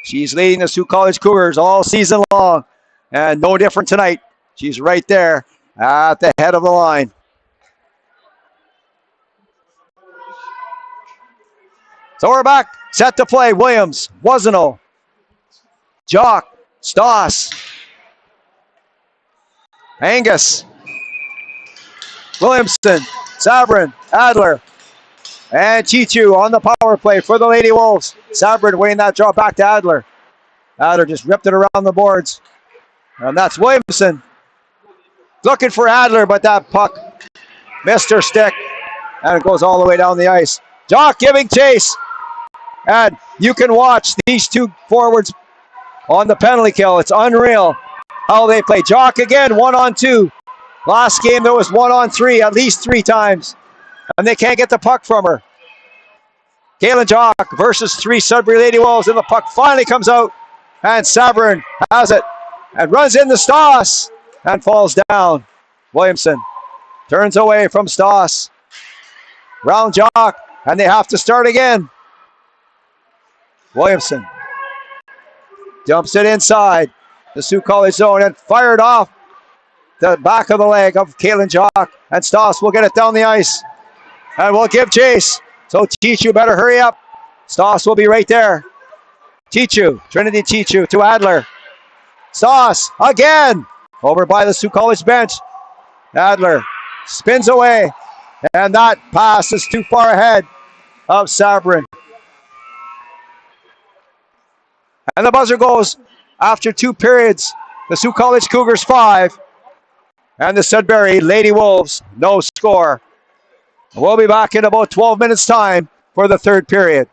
She's leading the Sault College Cougars all season long. And no different tonight. She's right there at the head of the line. So we're back. Set to play. Williams, Wazano, Jock, Stoss, Angus, Williamson, Sabrin, Adler, and Chichu on the power play for the Lady Wolves. Sabrin winning that draw back to Adler. Adler just ripped it around the boards. And that's Williamson. Looking for Adler, but that puck missed her stick. And it goes all the way down the ice. Jock giving chase. And you can watch these two forwards on the penalty kill. It's unreal how they play. Jock again, 1-on-2. Last game there was 1-on-3 at least 3 times. And they can't get the puck from her. Kaylin Jock versus 3 Sudbury Lady Wolves, and the puck finally comes out. And Sabrin has it and runs in the Stoss and falls down. Williamson turns away from Stoss. Round Jock, and they have to start again. Williamson dumps it inside the Sault College zone and fired off the back of the leg of Kaylin Jock. And Stoss will get it down the ice and will give chase. So Chichu better hurry up. Stoss will be right there. Chichu, Trinity Chichu to Adler. Stoss again over by the Sault College bench. Adler spins away, and that pass is too far ahead of Sabrin. And the buzzer goes after 2 periods. The Sault College Cougars 5 and the Sudbury Lady Wolves no score. We'll be back in about 12 minutes time for the 3rd period.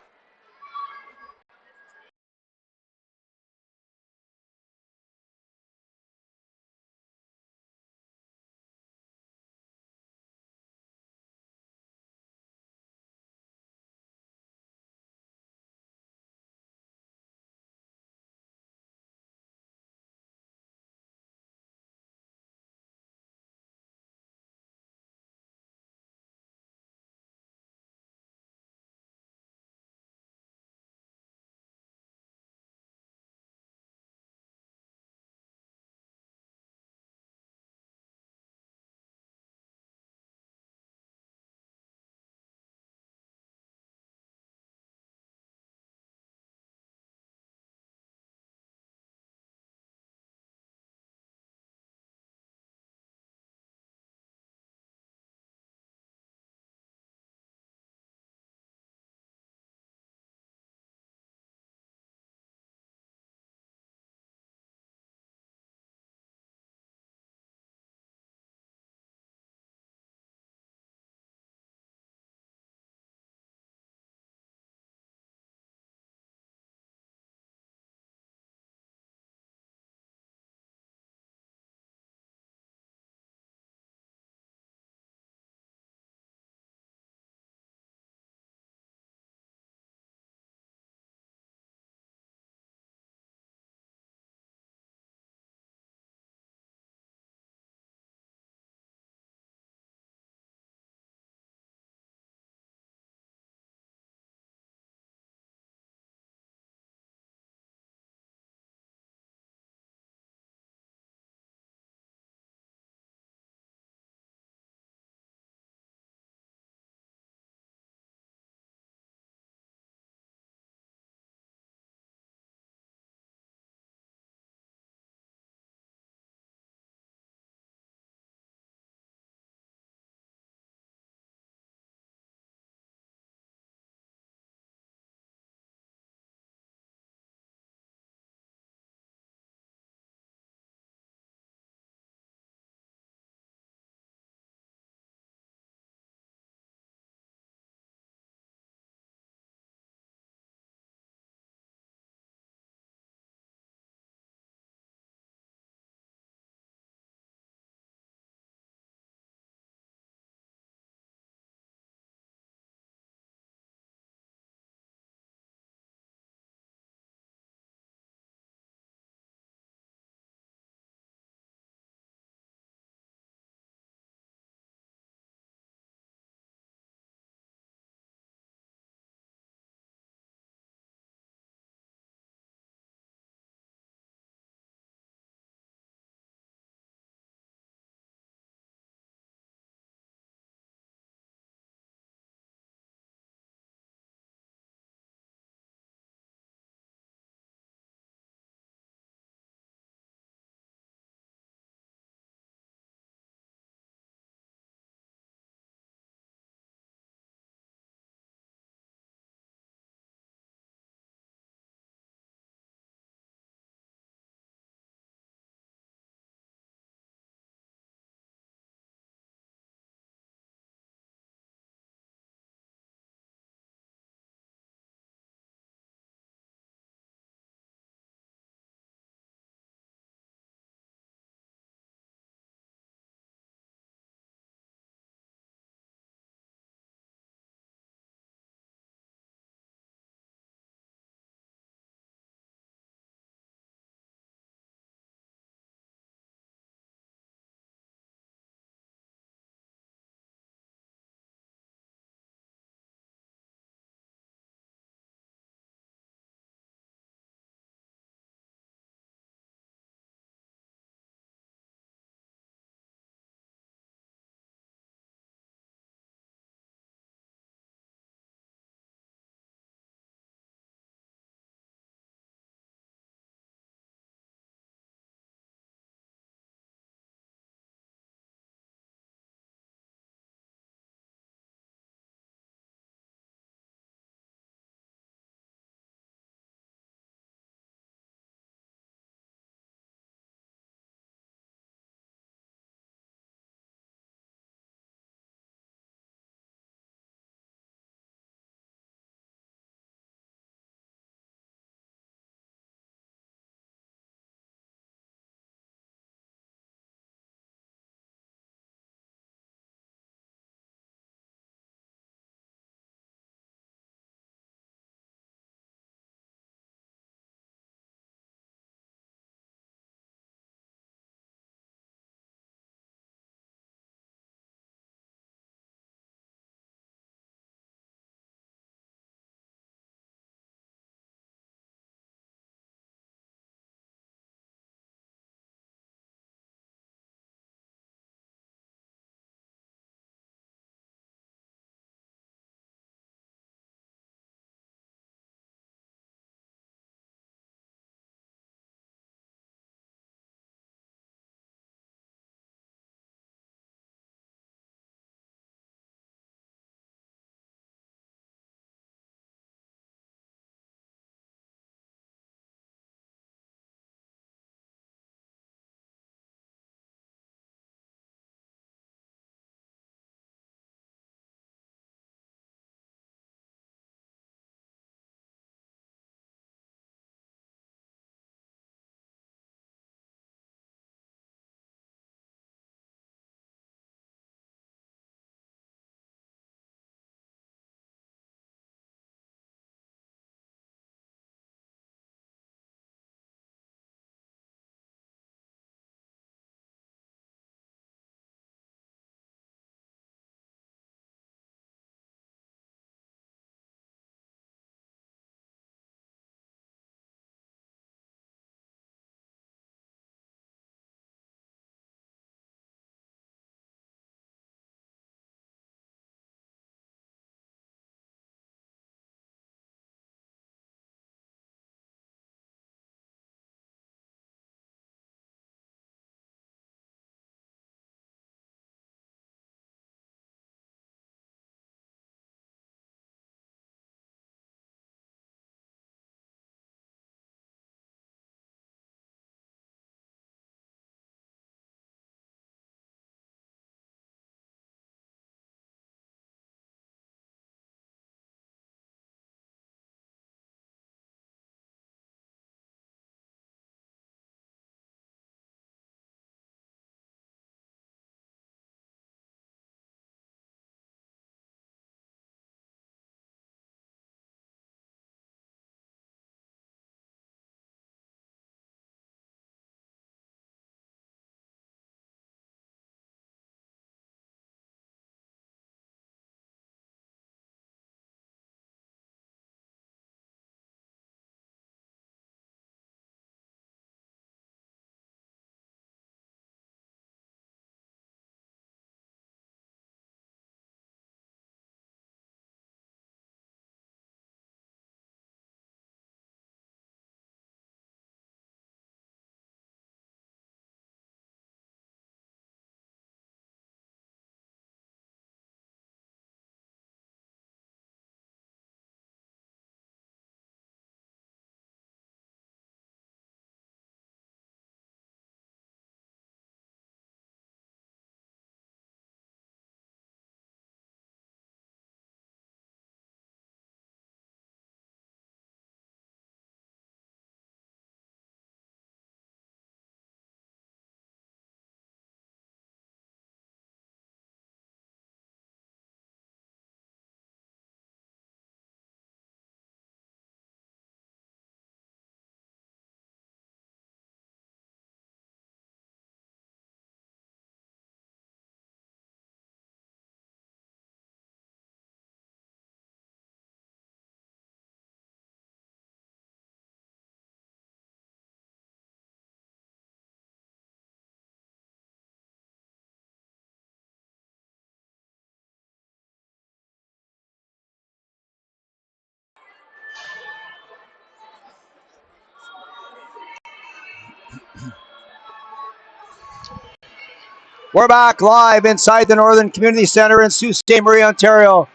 We're back live inside the Northern Community Centre in Sault Ste. Marie, Ontario.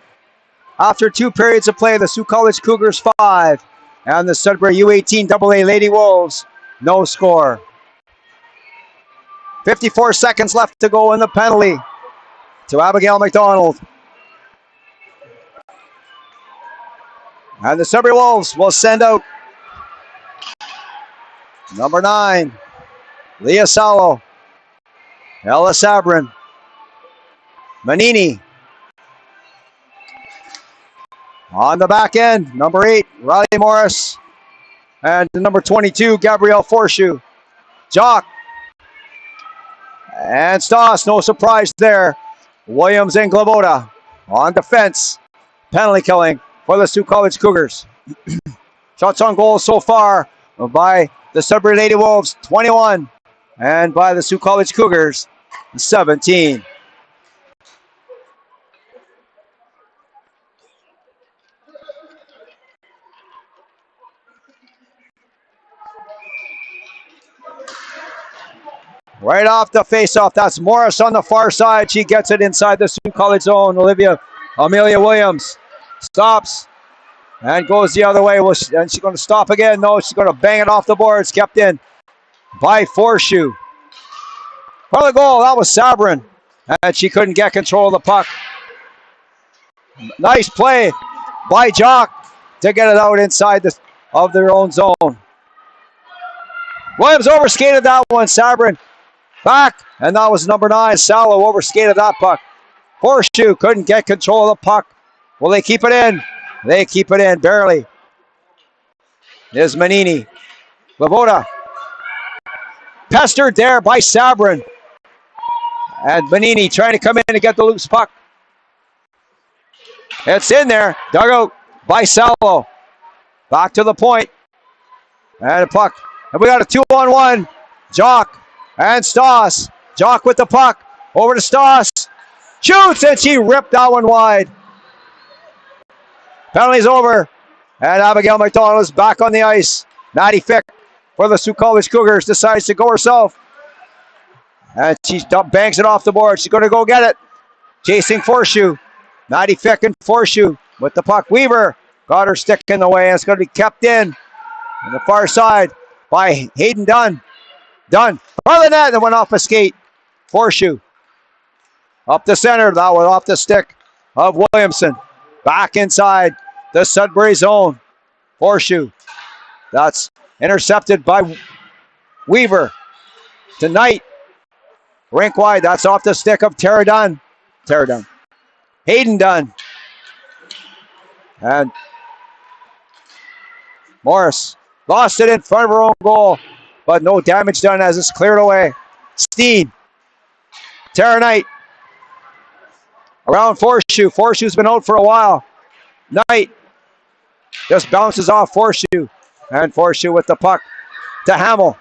After 2 periods of play, the Sault College Cougars 5 and the Sudbury U18 AA Lady Wolves no score. 54 seconds left to go in the penalty to Abigail McDonald. And the Sudbury Wolves will send out number 9, Leah Salo, Ella Sabrin, Manini. On the back end, number 8, Riley Morris. And number 22, Gabrielle Forshoe. Jock. And Stoss, no surprise there. Williams and Glavoda on defense. Penalty killing for the Sault College Cougars. Shots on goal so far by the Sudbury Lady Wolves, 21. And by the Sault College Cougars, 17. Right off the face-off, that's Morris on the far side. She gets it inside the Sault College zone. Amelia Williams stops and goes the other way. And she's going to stop again. No, she's going to bang it off the boards. Kept in by Forshoe. For the goal, that was Sabrin. And she couldn't get control of the puck. Nice play by Jock to get it out inside of their own zone. Williams overskated that one. Sabrin back, and that was number 9. Salo overskated that puck. Forshoe couldn't get control of the puck. Will they keep it in? They keep it in, barely. There's Manini. Glavoda. Pestered there by Sabrin. And Manini trying to come in and get the loose puck. It's in there. Dug out by Salo. Back to the point. And a puck. And we got a 2-on-1. Jock and Stoss. Jock with the puck. Over to Stoss. Shoots, and she ripped that one wide. Penalty's over. And Abigail McDonald is back on the ice. Maddie Fick for the Sault College Cougars decides to go herself. And she bangs it off the board. She's going to go get it. Chasing Forshoe. Maddie Fick and Forshoe with the puck. Weaver got her stick in the way, and it's going to be kept in on the far side by Hayden Dunn. Dunn for the net and went off a skate. Forshoe up the center. That was off the stick of Williamson. Back inside the Sudbury zone. Forshoe. That's intercepted by Weaver. Tonight, rink wide. That's off the stick of Tara Dunn. Hayden Dunn. And Morris lost it in front of her own goal, but no damage done as it's cleared away. Steen. Tara Knight. Around Forshoe. Forshoe's been out for a while. Knight just bounces off Forshoe. And Forshoe with the puck to Hamill.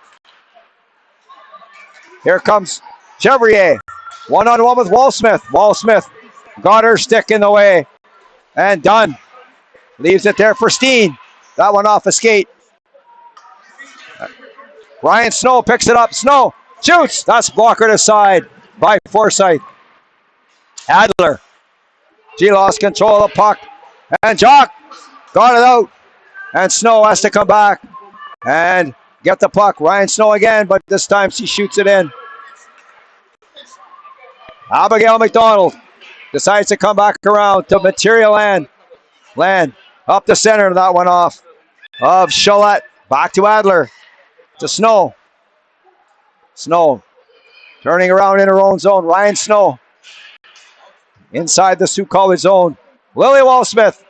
Here comes Chevrier. 1-on-1 with Wall-Smith. Wall-Smith got her stick in the way. And Dunn leaves it there for Steen. That one off a skate. Ryan Snow picks it up. Snow shoots. That's blockered aside by Forsyth. Adler. She lost control of the puck. And Jock got it out. And Snow has to come back and get the puck. Ryan Snow again, but this time she shoots it in. Abigail McDonald decides to come back around to Material Land. Land up the center, that one off of Chalette. Back to Adler. To Snow. Snow turning around in her own zone. Ryan Snow inside the Sault College zone. Lily Wall-Smith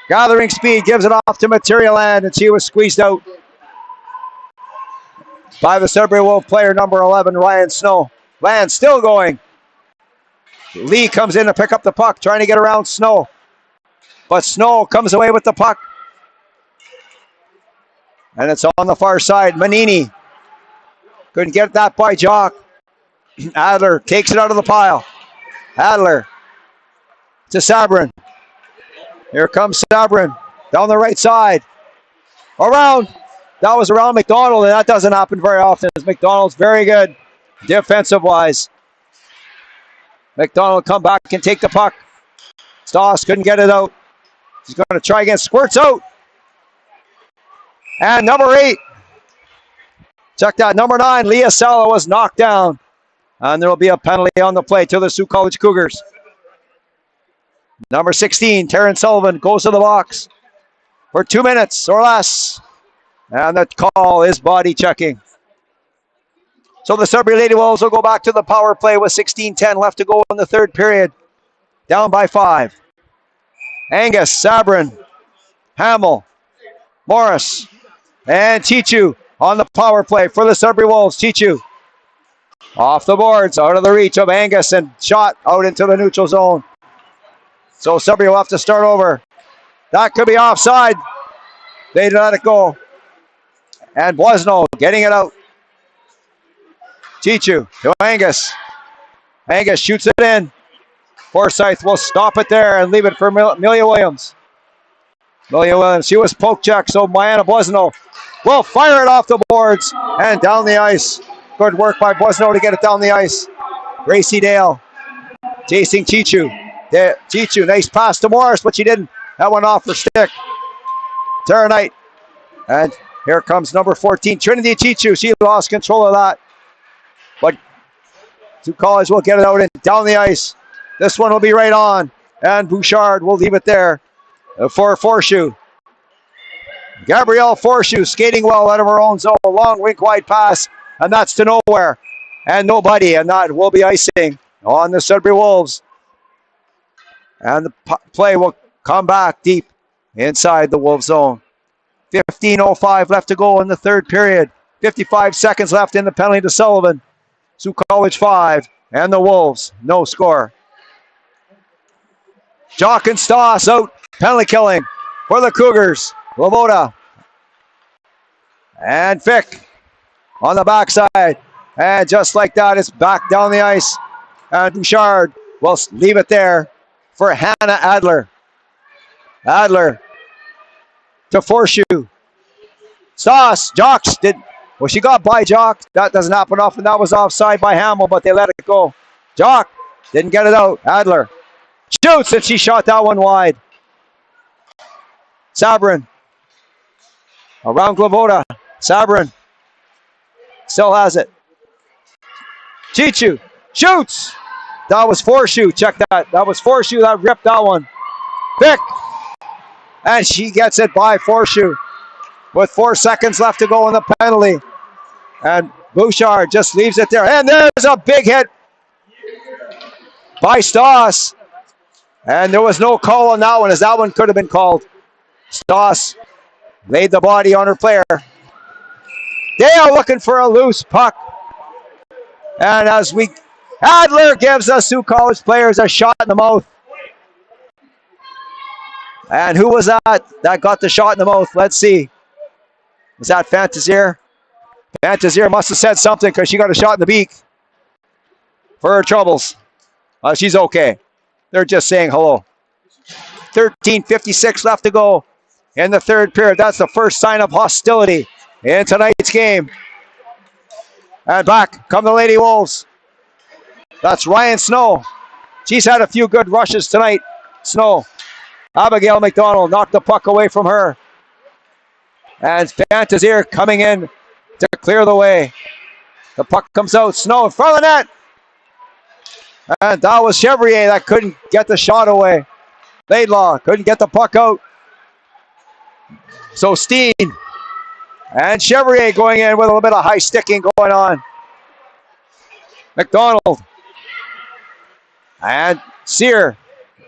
gathering speed, gives it off to Material Land, and she was squeezed out by the Sudbury Wolf player number 11, Ryan Snow. Land still going. Lee comes in to pick up the puck, trying to get around Snow. But Snow comes away with the puck. And it's on the far side. Manini couldn't get that by Jock. Adler takes it out of the pile. Adler to Sabrin. Here comes Sabrin down the right side. Around. That was around McDonald, and that doesn't happen very often. McDonald's very good defensive-wise. McDonald come back and take the puck. Stoss couldn't get it out. He's going to try again. Squirts out. And number 8. Check that. Number 9, Leah Sala was knocked down. And there will be a penalty on the play to the Sault College Cougars. Number 16, Taryn Sullivan, goes to the box for 2 minutes or less. And the call is body checking. So the Sudbury Lady Wolves will go back to the power play with 16:10 left to go in the third period. Down by 5. Angus, Sabrin, Hamill, Morris, and Chichu on the power play for the Sudbury Wolves. Chichu off the boards, out of the reach of Angus, and shot out into the neutral zone. So Sudbury will have to start over. That could be offside. They let it go. And Boisneau getting it out. Chichu to Angus. Angus shoots it in. Forsyth will stop it there and leave it for Amelia Williams. Amelia Williams, she was poke checked, so Mariana Boisneau will fire it off the boards and down the ice. Good work by Boisneau to get it down the ice. Gracie Dale chasing Chichu. Chichu, nice pass to Morris, but she didn't. That went off her stick. Tara Knight. And here comes number 14, Trinity Chichu. She lost control of that. But Sault College will get it out and down the ice. This one will be right on. And Bouchard will leave it there for Forshoe. Gabrielle Forshoe skating well out of her own zone. Long wink wide pass. And that's to nowhere. And nobody. And that will be icing on the Sudbury Wolves. And the play will come back deep inside the Wolves zone. 15:05 left to go in the third period. 55 seconds left in the penalty to Sullivan. Sault College 5 and the Wolves no score. Jock and Stoss out. Penalty killing for the Cougars. Lamoda. And Fick on the backside. And just like that, it's back down the ice. And Bouchard will leave it there for Hannah Adler. Adler to Forshoe. Stoss. Jocks did. Well, she got by Jock. That doesn't happen often. That was offside by Hamill, but they let it go. Jock didn't get it out. Adler shoots, and she shot that one wide. Sabrin around Glavoda. Sabrin still has it. Chichu shoots. That was Forshoe. Check that. That was Forshoe that ripped that one. Pick. And she gets it by Forshoe with 4 seconds left to go in the penalty. And Bouchard just leaves it there. And there's a big hit by Stoss. And there was no call on that one, as that one could have been called. Stoss laid the body on her player. Dale looking for a loose puck. And Adler gives us Sault College players a shot in the mouth. And who was that got the shot in the mouth? Let's see. Was that Fantazier? Fantazier must have said something because she got a shot in the beak for her troubles. She's okay. They're just saying hello. 13:56 left to go in the third period. That's the first sign of hostility in tonight's game. And back come the Lady Wolves. That's Ryan Snow. She's had a few good rushes tonight. Snow. Abigail McDonald knocked the puck away from her. And Fantazier coming in to clear the way. The puck comes out. Snow in front of the net. And that was Chevrier that couldn't get the shot away. Laidlaw couldn't get the puck out. So Steen and Chevrier going in with a little bit of high sticking going on. McDonald. And Sear.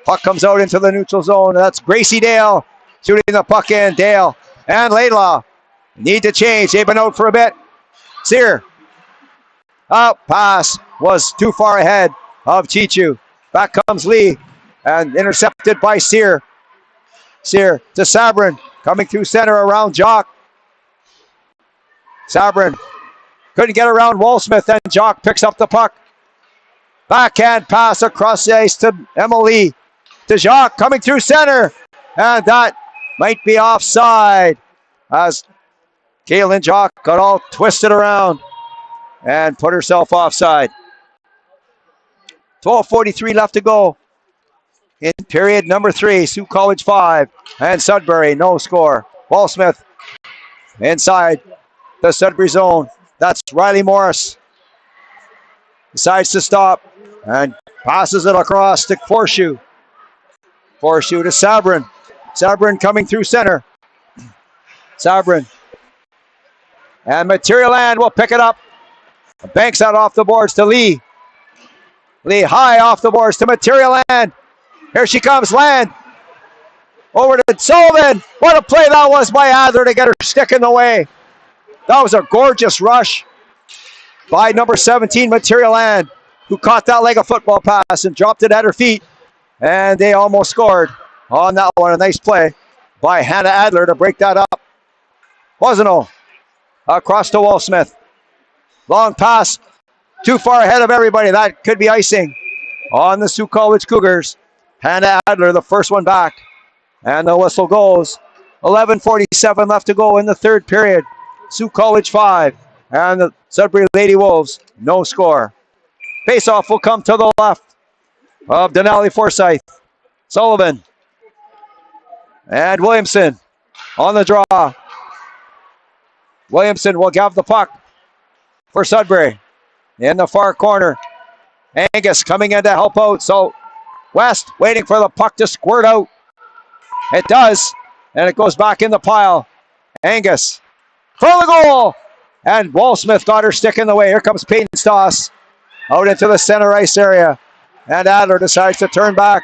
Puck comes out into the neutral zone. That's Gracie Dale shooting the puck in. Dale and Laidlaw need to change. They've been out for a bit. Sear. Pass was too far ahead of Chichu. Back comes Lee and intercepted by Sear. Sear to Sabrin. Coming through center around Jock. Sabrin couldn't get around Wolfsmith, and Jock picks up the puck. Backhand pass across the ice to Emily. To Jock coming through center. And that might be offside as Kaylin Jock got all twisted around and put herself offside. 12:43 left to go in period number 3. Sioux College 5 and Sudbury no score. Walsmith inside the Sudbury zone. That's Riley Morris. Decides to stop and passes it across to Forshoe. Forshoe to Sabrin. Sabrin coming through center. Sabrin. And Material Land will pick it up. Banks out off the boards to Lee. Lee high off the boards to Material Land. Here she comes, Land. Over to Sullivan. What a play that was by Adler to get her stick in the way. That was a gorgeous rush by number 17, Material Land, who caught that like a football pass and dropped it at her feet. And they almost scored on that one. A nice play by Hannah Adler to break that up. Wasn't across to Walsmith. Long pass. Too far ahead of everybody. That could be icing on the Sioux College Cougars. Hannah Adler, the first one back. And the whistle goes. 11:47 left to go in the third period. Sioux College 5 and the Sudbury Lady Wolves no score. Face-off will come to the left of Denali Forsyth. Sullivan and Williamson on the draw. Williamson will have the puck for Sudbury in the far corner. Angus coming in to help out. So West waiting for the puck to squirt out. It does, and it goes back in the pile. Angus for the goal, and Walsmith got her stick in the way. Here comes Peyton Stoss out into the center ice area, and Adler decides to turn back.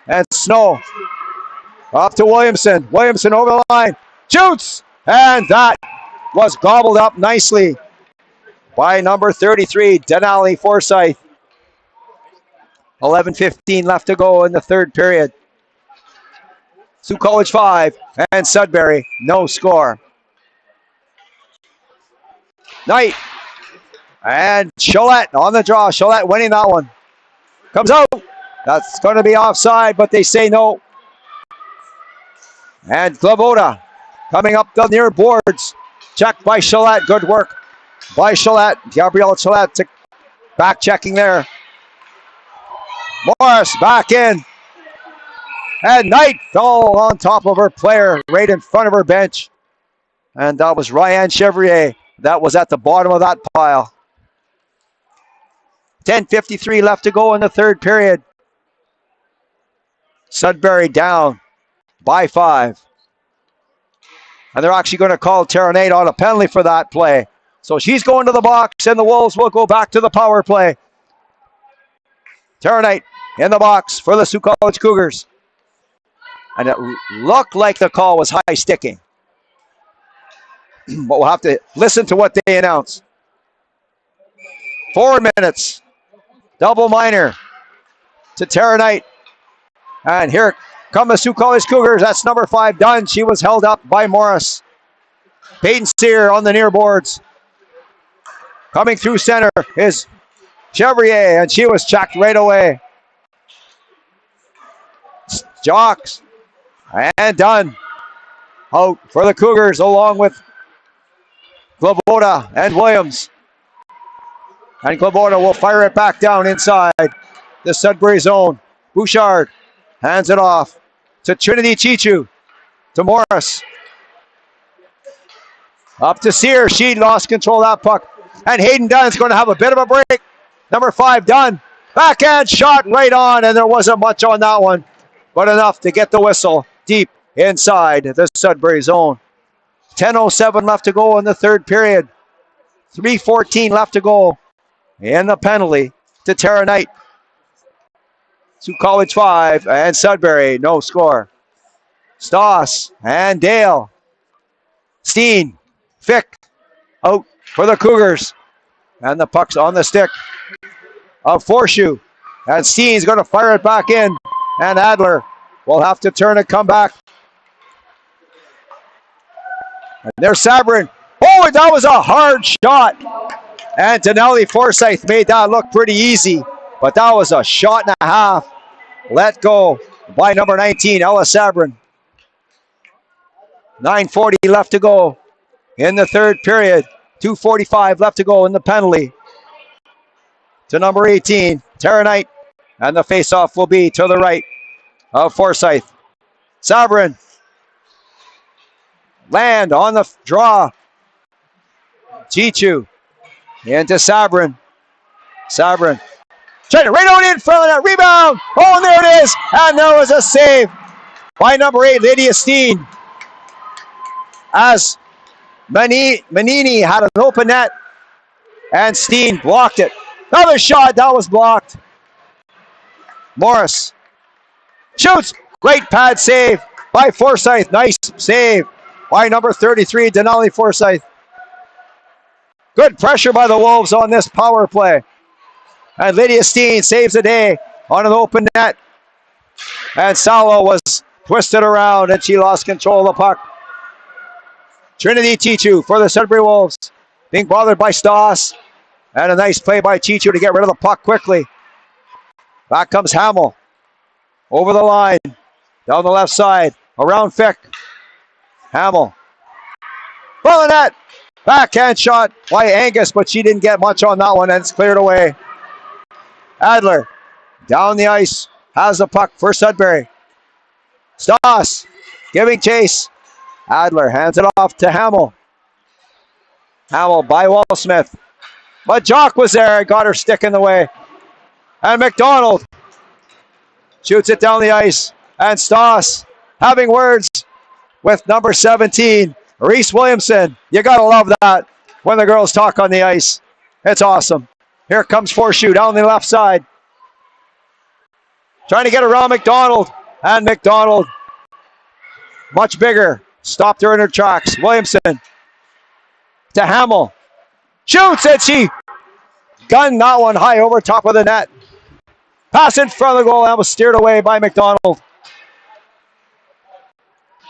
And Snow up to Williamson. Williamson over the line, shoots, and that was gobbled up nicely by number 33, Denali Forsyth. 11:15 left to go in the third period. Sioux College 5 and Sudbury no score. Knight and Cholette on the draw. Cholette winning that one. Comes out. That's going to be offside, but they say no. And Glavoda coming up the near boards. Checked by Cholette. Good work by Cholette. Gabrielle Cholette back checking there. Morris back in. And Knight fell on top of her player right in front of her bench. And that was Ryan Chevrier. That was at the bottom of that pile. 10:53 left to go in the third period. Sudbury down by 5. And they're actually going to call Tara Knight on a penalty for that play. So she's going to the box, and the Wolves will go back to the power play. Tara Knight in the box for the Sioux College Cougars. And it looked like the call was high sticking. But we'll have to listen to what they announce. 4 minutes. Double minor to Tara Knight. And here come the Sioux College Cougars. That's number 5, Dunn. She was held up by Morris. Peyton Sear on the near boards. Coming through center is Chevrier, and she was checked right away. Jocks and Dunn out for the Cougars along with Glavoda and Williams. And Glavoda will fire it back down inside the Sudbury zone. Bouchard hands it off to Trinity Chichu, to Morris. Up to Sear. She lost control of that puck. And Hayden Dunn's going to have a bit of a break. Number 5, Dunn. Backhand shot right on, and there wasn't much on that one, but enough to get the whistle deep inside the Sudbury zone. 10:07 left to go in the third period. 3:14 left to go in the penalty to Tara Knight. Sioux College 5 and Sudbury no score. Stoss and Dale. Steen. Fick out for the Cougars. And the puck's on the stick of Forshoe. And Steen's going to fire it back in. And Adler will have to turn and come back. And there's Sabrin. Oh, that was a hard shot. And Denali Forsyth made that look pretty easy. But that was a shot and a half. Let go by number 19, Ella Sabrin. 9:40 left to go in the third period. 2:45 left to go in the penalty to number 18, Tara Knight. And the face-off will be to the right of Forsyth. Sabrin. Land on the draw. Chichu into Sabrin. Sabrin. Trying to right on in front of that rebound. Oh, and there it is. And there was a save by number 8, Lydia Steen. As Manini had an open net. And Steen blocked it. Another shot. That was blocked. Morris shoots. Great pad save by Forsyth. Nice save by number 33, Denali Forsyth. Good pressure by the Wolves on this power play. And Lydia Steen saves the day on an open net. And Salo was twisted around and she lost control of the puck. Trinity Chichu for the Sudbury Wolves. Being bothered by Stoss. And a nice play by Chichu to get rid of the puck quickly. Back comes Hamill. Over the line. Down the left side. Around Fick. Hamill. From the net. Backhand shot by Angus, but she didn't get much on that one, and it's cleared away. Adler. Down the ice. Has the puck for Sudbury. Stoss. Giving chase. Adler hands it off to Hamill. Hamill by Wallsmith. But Jock was there and got her stick in the way. And McDonald shoots it down the ice. And Stoss having words with number 17, Reese Williamson. You got to love that when the girls talk on the ice. It's awesome. Here comes Forshoe down the left side. Trying to get around McDonald. And McDonald, much bigger, stopped her in her tracks. Williamson to Hamill. Shoots, and she gunned that one high over top of the net. Pass in front of the goal and was steered away by McDonald.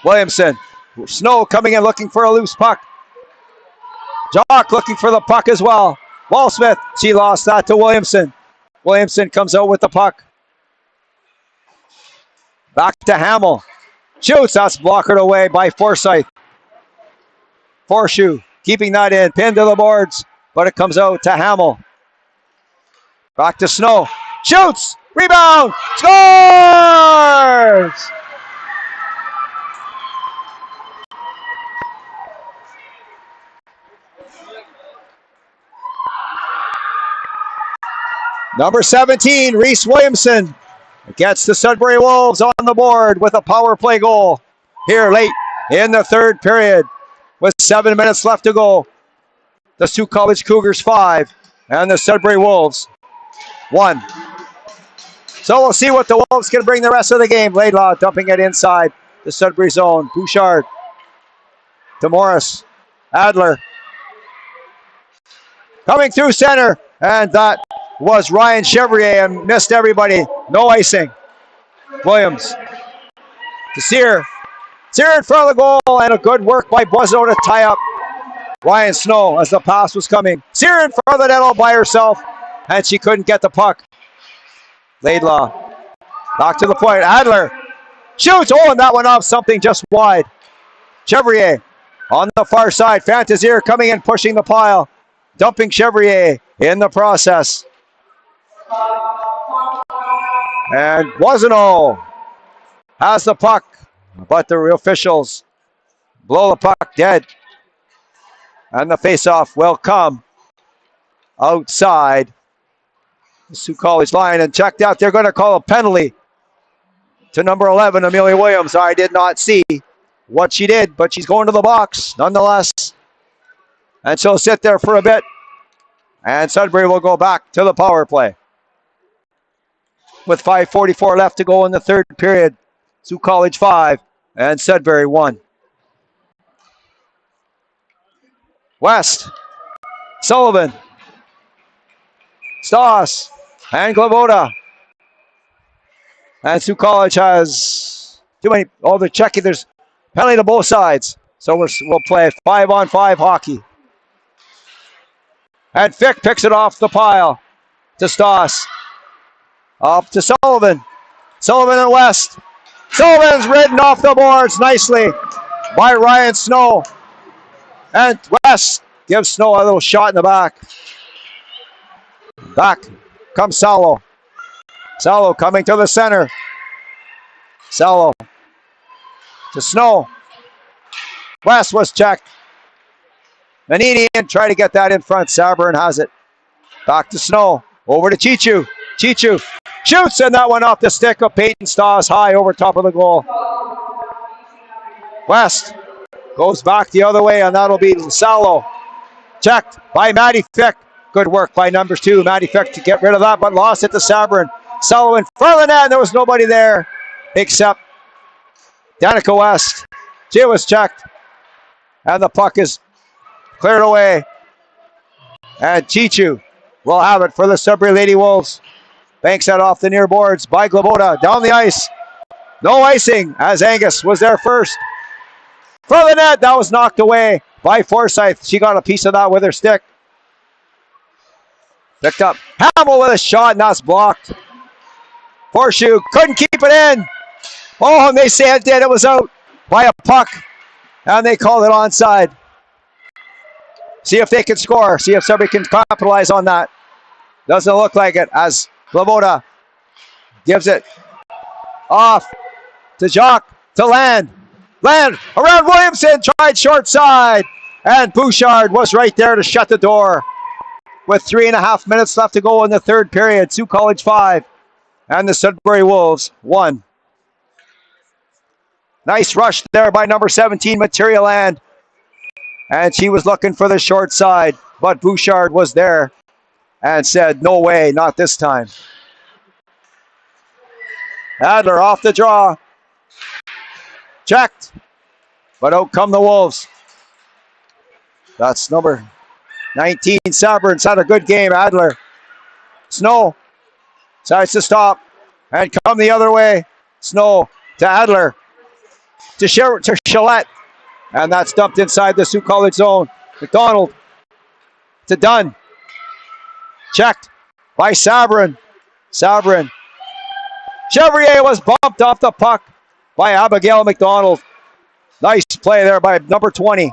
Williamson. Snow coming in looking for a loose puck. Jock looking for the puck as well. Wallsmith, she lost that to Williamson. Williamson comes out with the puck. Back to Hamill. Shoots, that's blockered away by Forsyth. Forshoe keeping that in, pinned to the boards, but it comes out to Hamill. Back to Snow. Shoots! Rebound! Scores! Number 17, Reese Williamson, gets the Sudbury Wolves on the board with a power play goal here late in the third period with 7 minutes left to go. The Sault College Cougars 5 and the Sudbury Wolves 1. So we'll see what the Wolves can bring the rest of the game. Laidlaw dumping it inside the Sudbury zone. Bouchard to Morris. Adler coming through center, and that was Ryan Chevrier and missed everybody. No icing. Williams to Sear. Sear in front of the goal, and a good work by Boisneau to tie up Ryan Snow as the pass was coming. Sear in front of the net all by herself, and she couldn't get the puck. Laidlaw back to the point. Adler shoots. Oh, and that went off something just wide. Chevrier on the far side. Fantazier coming in, pushing the pile. Dumping Chevrier in the process. And Boisneau has the puck, but the officials blow the puck dead. And the faceoff will come outside the Sault College line and checked out. They're going to call a penalty to number 11, Amelia Williams. I did not see what she did, but she's going to the box nonetheless. And she'll sit there for a bit. And Sudbury will go back to the power play. With 5:44 left to go in the third period. Sault College 5 and Sudbury 1. West. Sullivan. Stoss. And Glavoda. And Sault College has too many. Oh, they're checking. There's penalty to both sides. So we'll play 5-on-5 hockey. And Fick picks it off the pile to Stoss. Up to Sullivan. Sullivan and West. Sullivan's ridden off the boards nicely by Ryan Snow. And West gives Snow a little shot in the back. Back comes Salo. Salo coming to the center. Salo to Snow. West was checked. Manini trying to get that in front. Sabern has it. Back to Snow. Over to Chichu. Chichu shoots, and that one off the stick of Peyton Stoss high over top of the goal. West goes back the other way, and that'll be Salo. Checked by Matty Fick. Good work by number 2, Matty Fick, to get rid of that, but lost it to Sabern. Salo in front of the net, there was nobody there except Danica West. She was checked, and the puck is cleared away. And Chichu will have it for the Sudbury Lady Wolves. Banks that off the near boards by Glabota. Down the ice. No icing as Angus was there first. For the net, that was knocked away by Forsyth. She got a piece of that with her stick. Picked up Hamill with a shot, and that's blocked. Horseshoe couldn't keep it in. Oh, and they say it did. It was out by a puck, and they called it onside. See if they can score. See if somebody can capitalize on that. Doesn't look like it as Glabota gives it off to Jacques to Land. Land around Williamson, tried short side, and Bouchard was right there to shut the door. With 3.5 minutes left to go in the third period, Sioux College 5 and the Sudbury Wolves 1. Nice rush there by number 17, Materia Land. And she was looking for the short side, but Bouchard was there and said, no way, not this time. Adler off the draw. Checked, but out come the Wolves. That's number 19, Sabern's had a good game. Adler. Snow decides to stop and come the other way. Snow to Adler. To Chalette. And that's dumped inside the Sioux College zone. McDonald to Dunn. Checked by Sabrin. Sabrin. Chevrier was bumped off the puck by Abigail McDonald. Nice play there by number 20.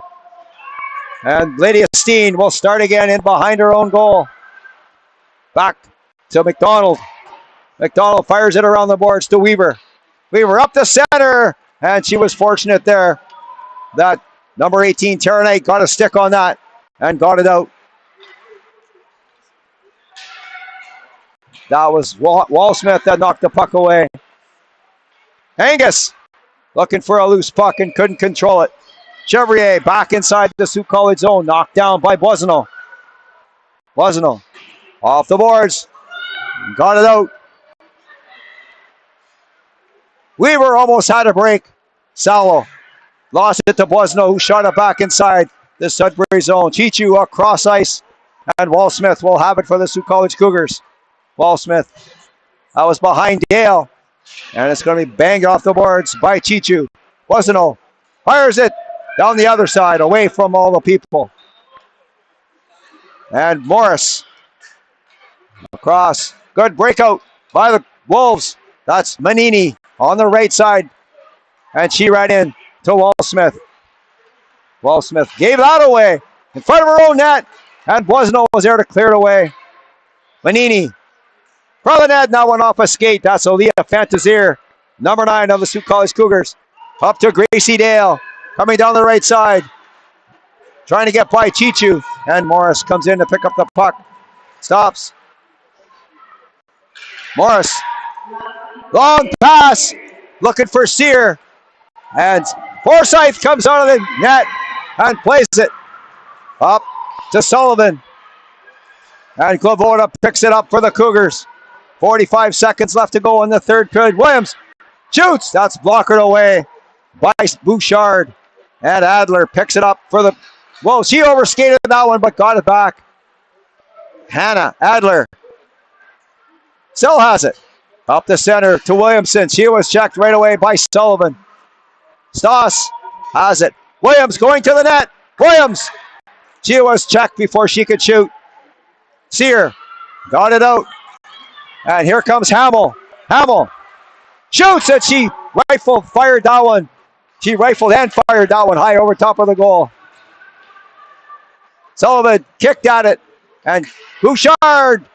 And Lydia Steen will start again in behind her own goal. Back to McDonald. McDonald fires it around the boards to Weaver. Weaver up the center. And she was fortunate there that number 18, Tara Knight, got a stick on that and got it out. That was Wall-Smith that knocked the puck away. Angus looking for a loose puck and couldn't control it. Chevrier back inside the Sioux College zone, knocked down by Boisano. Boisano off the boards, got it out. Weaver almost had a break. Salo lost it to Boisano, who shot it back inside the Sudbury zone. Chichu across ice, and Wall-Smith will have it for the Sioux College Cougars. Wall-Smith, that was behind Dale, and it's going to be banged off the boards by Chichu. Boisano fires it down the other side, away from all the people. And Morris across. Good breakout by the Wolves. That's Manini on the right side. And she right in to Wall-Smith. Wall-Smith gave that away in front of her own net. And Boisano was there to clear it away. Manini from the net, now went off a skate. That's Aaliyah Fantazier, number 9 of the Sioux College Cougars. Up to Gracie Dale, coming down the right side. Trying to get by Chichu. And Morris comes in to pick up the puck. Stops. Morris. Long pass. Looking for Sear. And Forsyth comes out of the net and plays it up to Sullivan. And Glabota picks it up for the Cougars. 45 seconds left to go in the third period. Williams shoots. That's blockered away by Bouchard. And Adler picks it up for the... Whoa, she overskated that one, but got it back. Hannah Adler still has it. Up the center to Williamson. She was checked right away by Sullivan. Stoss has it. Williams going to the net. Williams. She was checked before she could shoot. Sear got it out. And here comes Hamill. Hamill shoots, and she fired that one. She rifled and fired that one high over top of the goal. Sullivan kicked at it. And Bouchard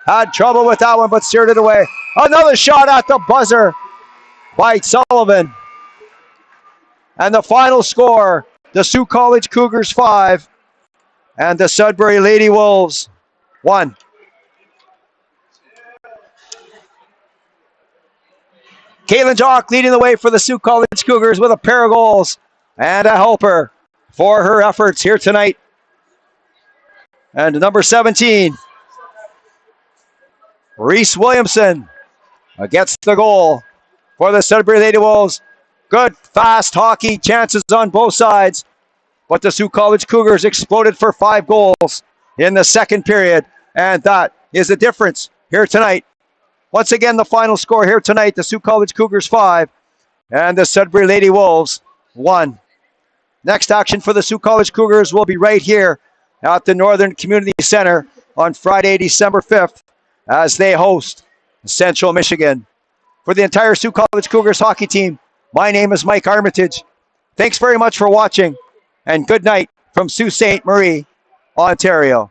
had trouble with that one, but steered it away. Another shot at the buzzer by Sullivan. And the final score, the Sault College Cougars 5 and the Sudbury Lady Wolves 1. Caitlin Jock leading the way for the Sault College Cougars with a pair of goals and a helper for her efforts here tonight. And number 17, Reese Williamson gets the goal for the Sudbury Lady Wolves. Good, fast hockey chances on both sides. But the Sault College Cougars exploded for 5 goals in the second period. And that is the difference here tonight. Once again, the final score here tonight, the Sault College Cougars 5 and the Sudbury Lady Wolves 1. Next action for the Sault College Cougars will be right here at the Northern Community Center on Friday, December 5th, as they host Central Michigan. For the entire Sault College Cougars hockey team, my name is Mike Armitage. Thanks very much for watching, and good night from Sault Ste. Marie, Ontario.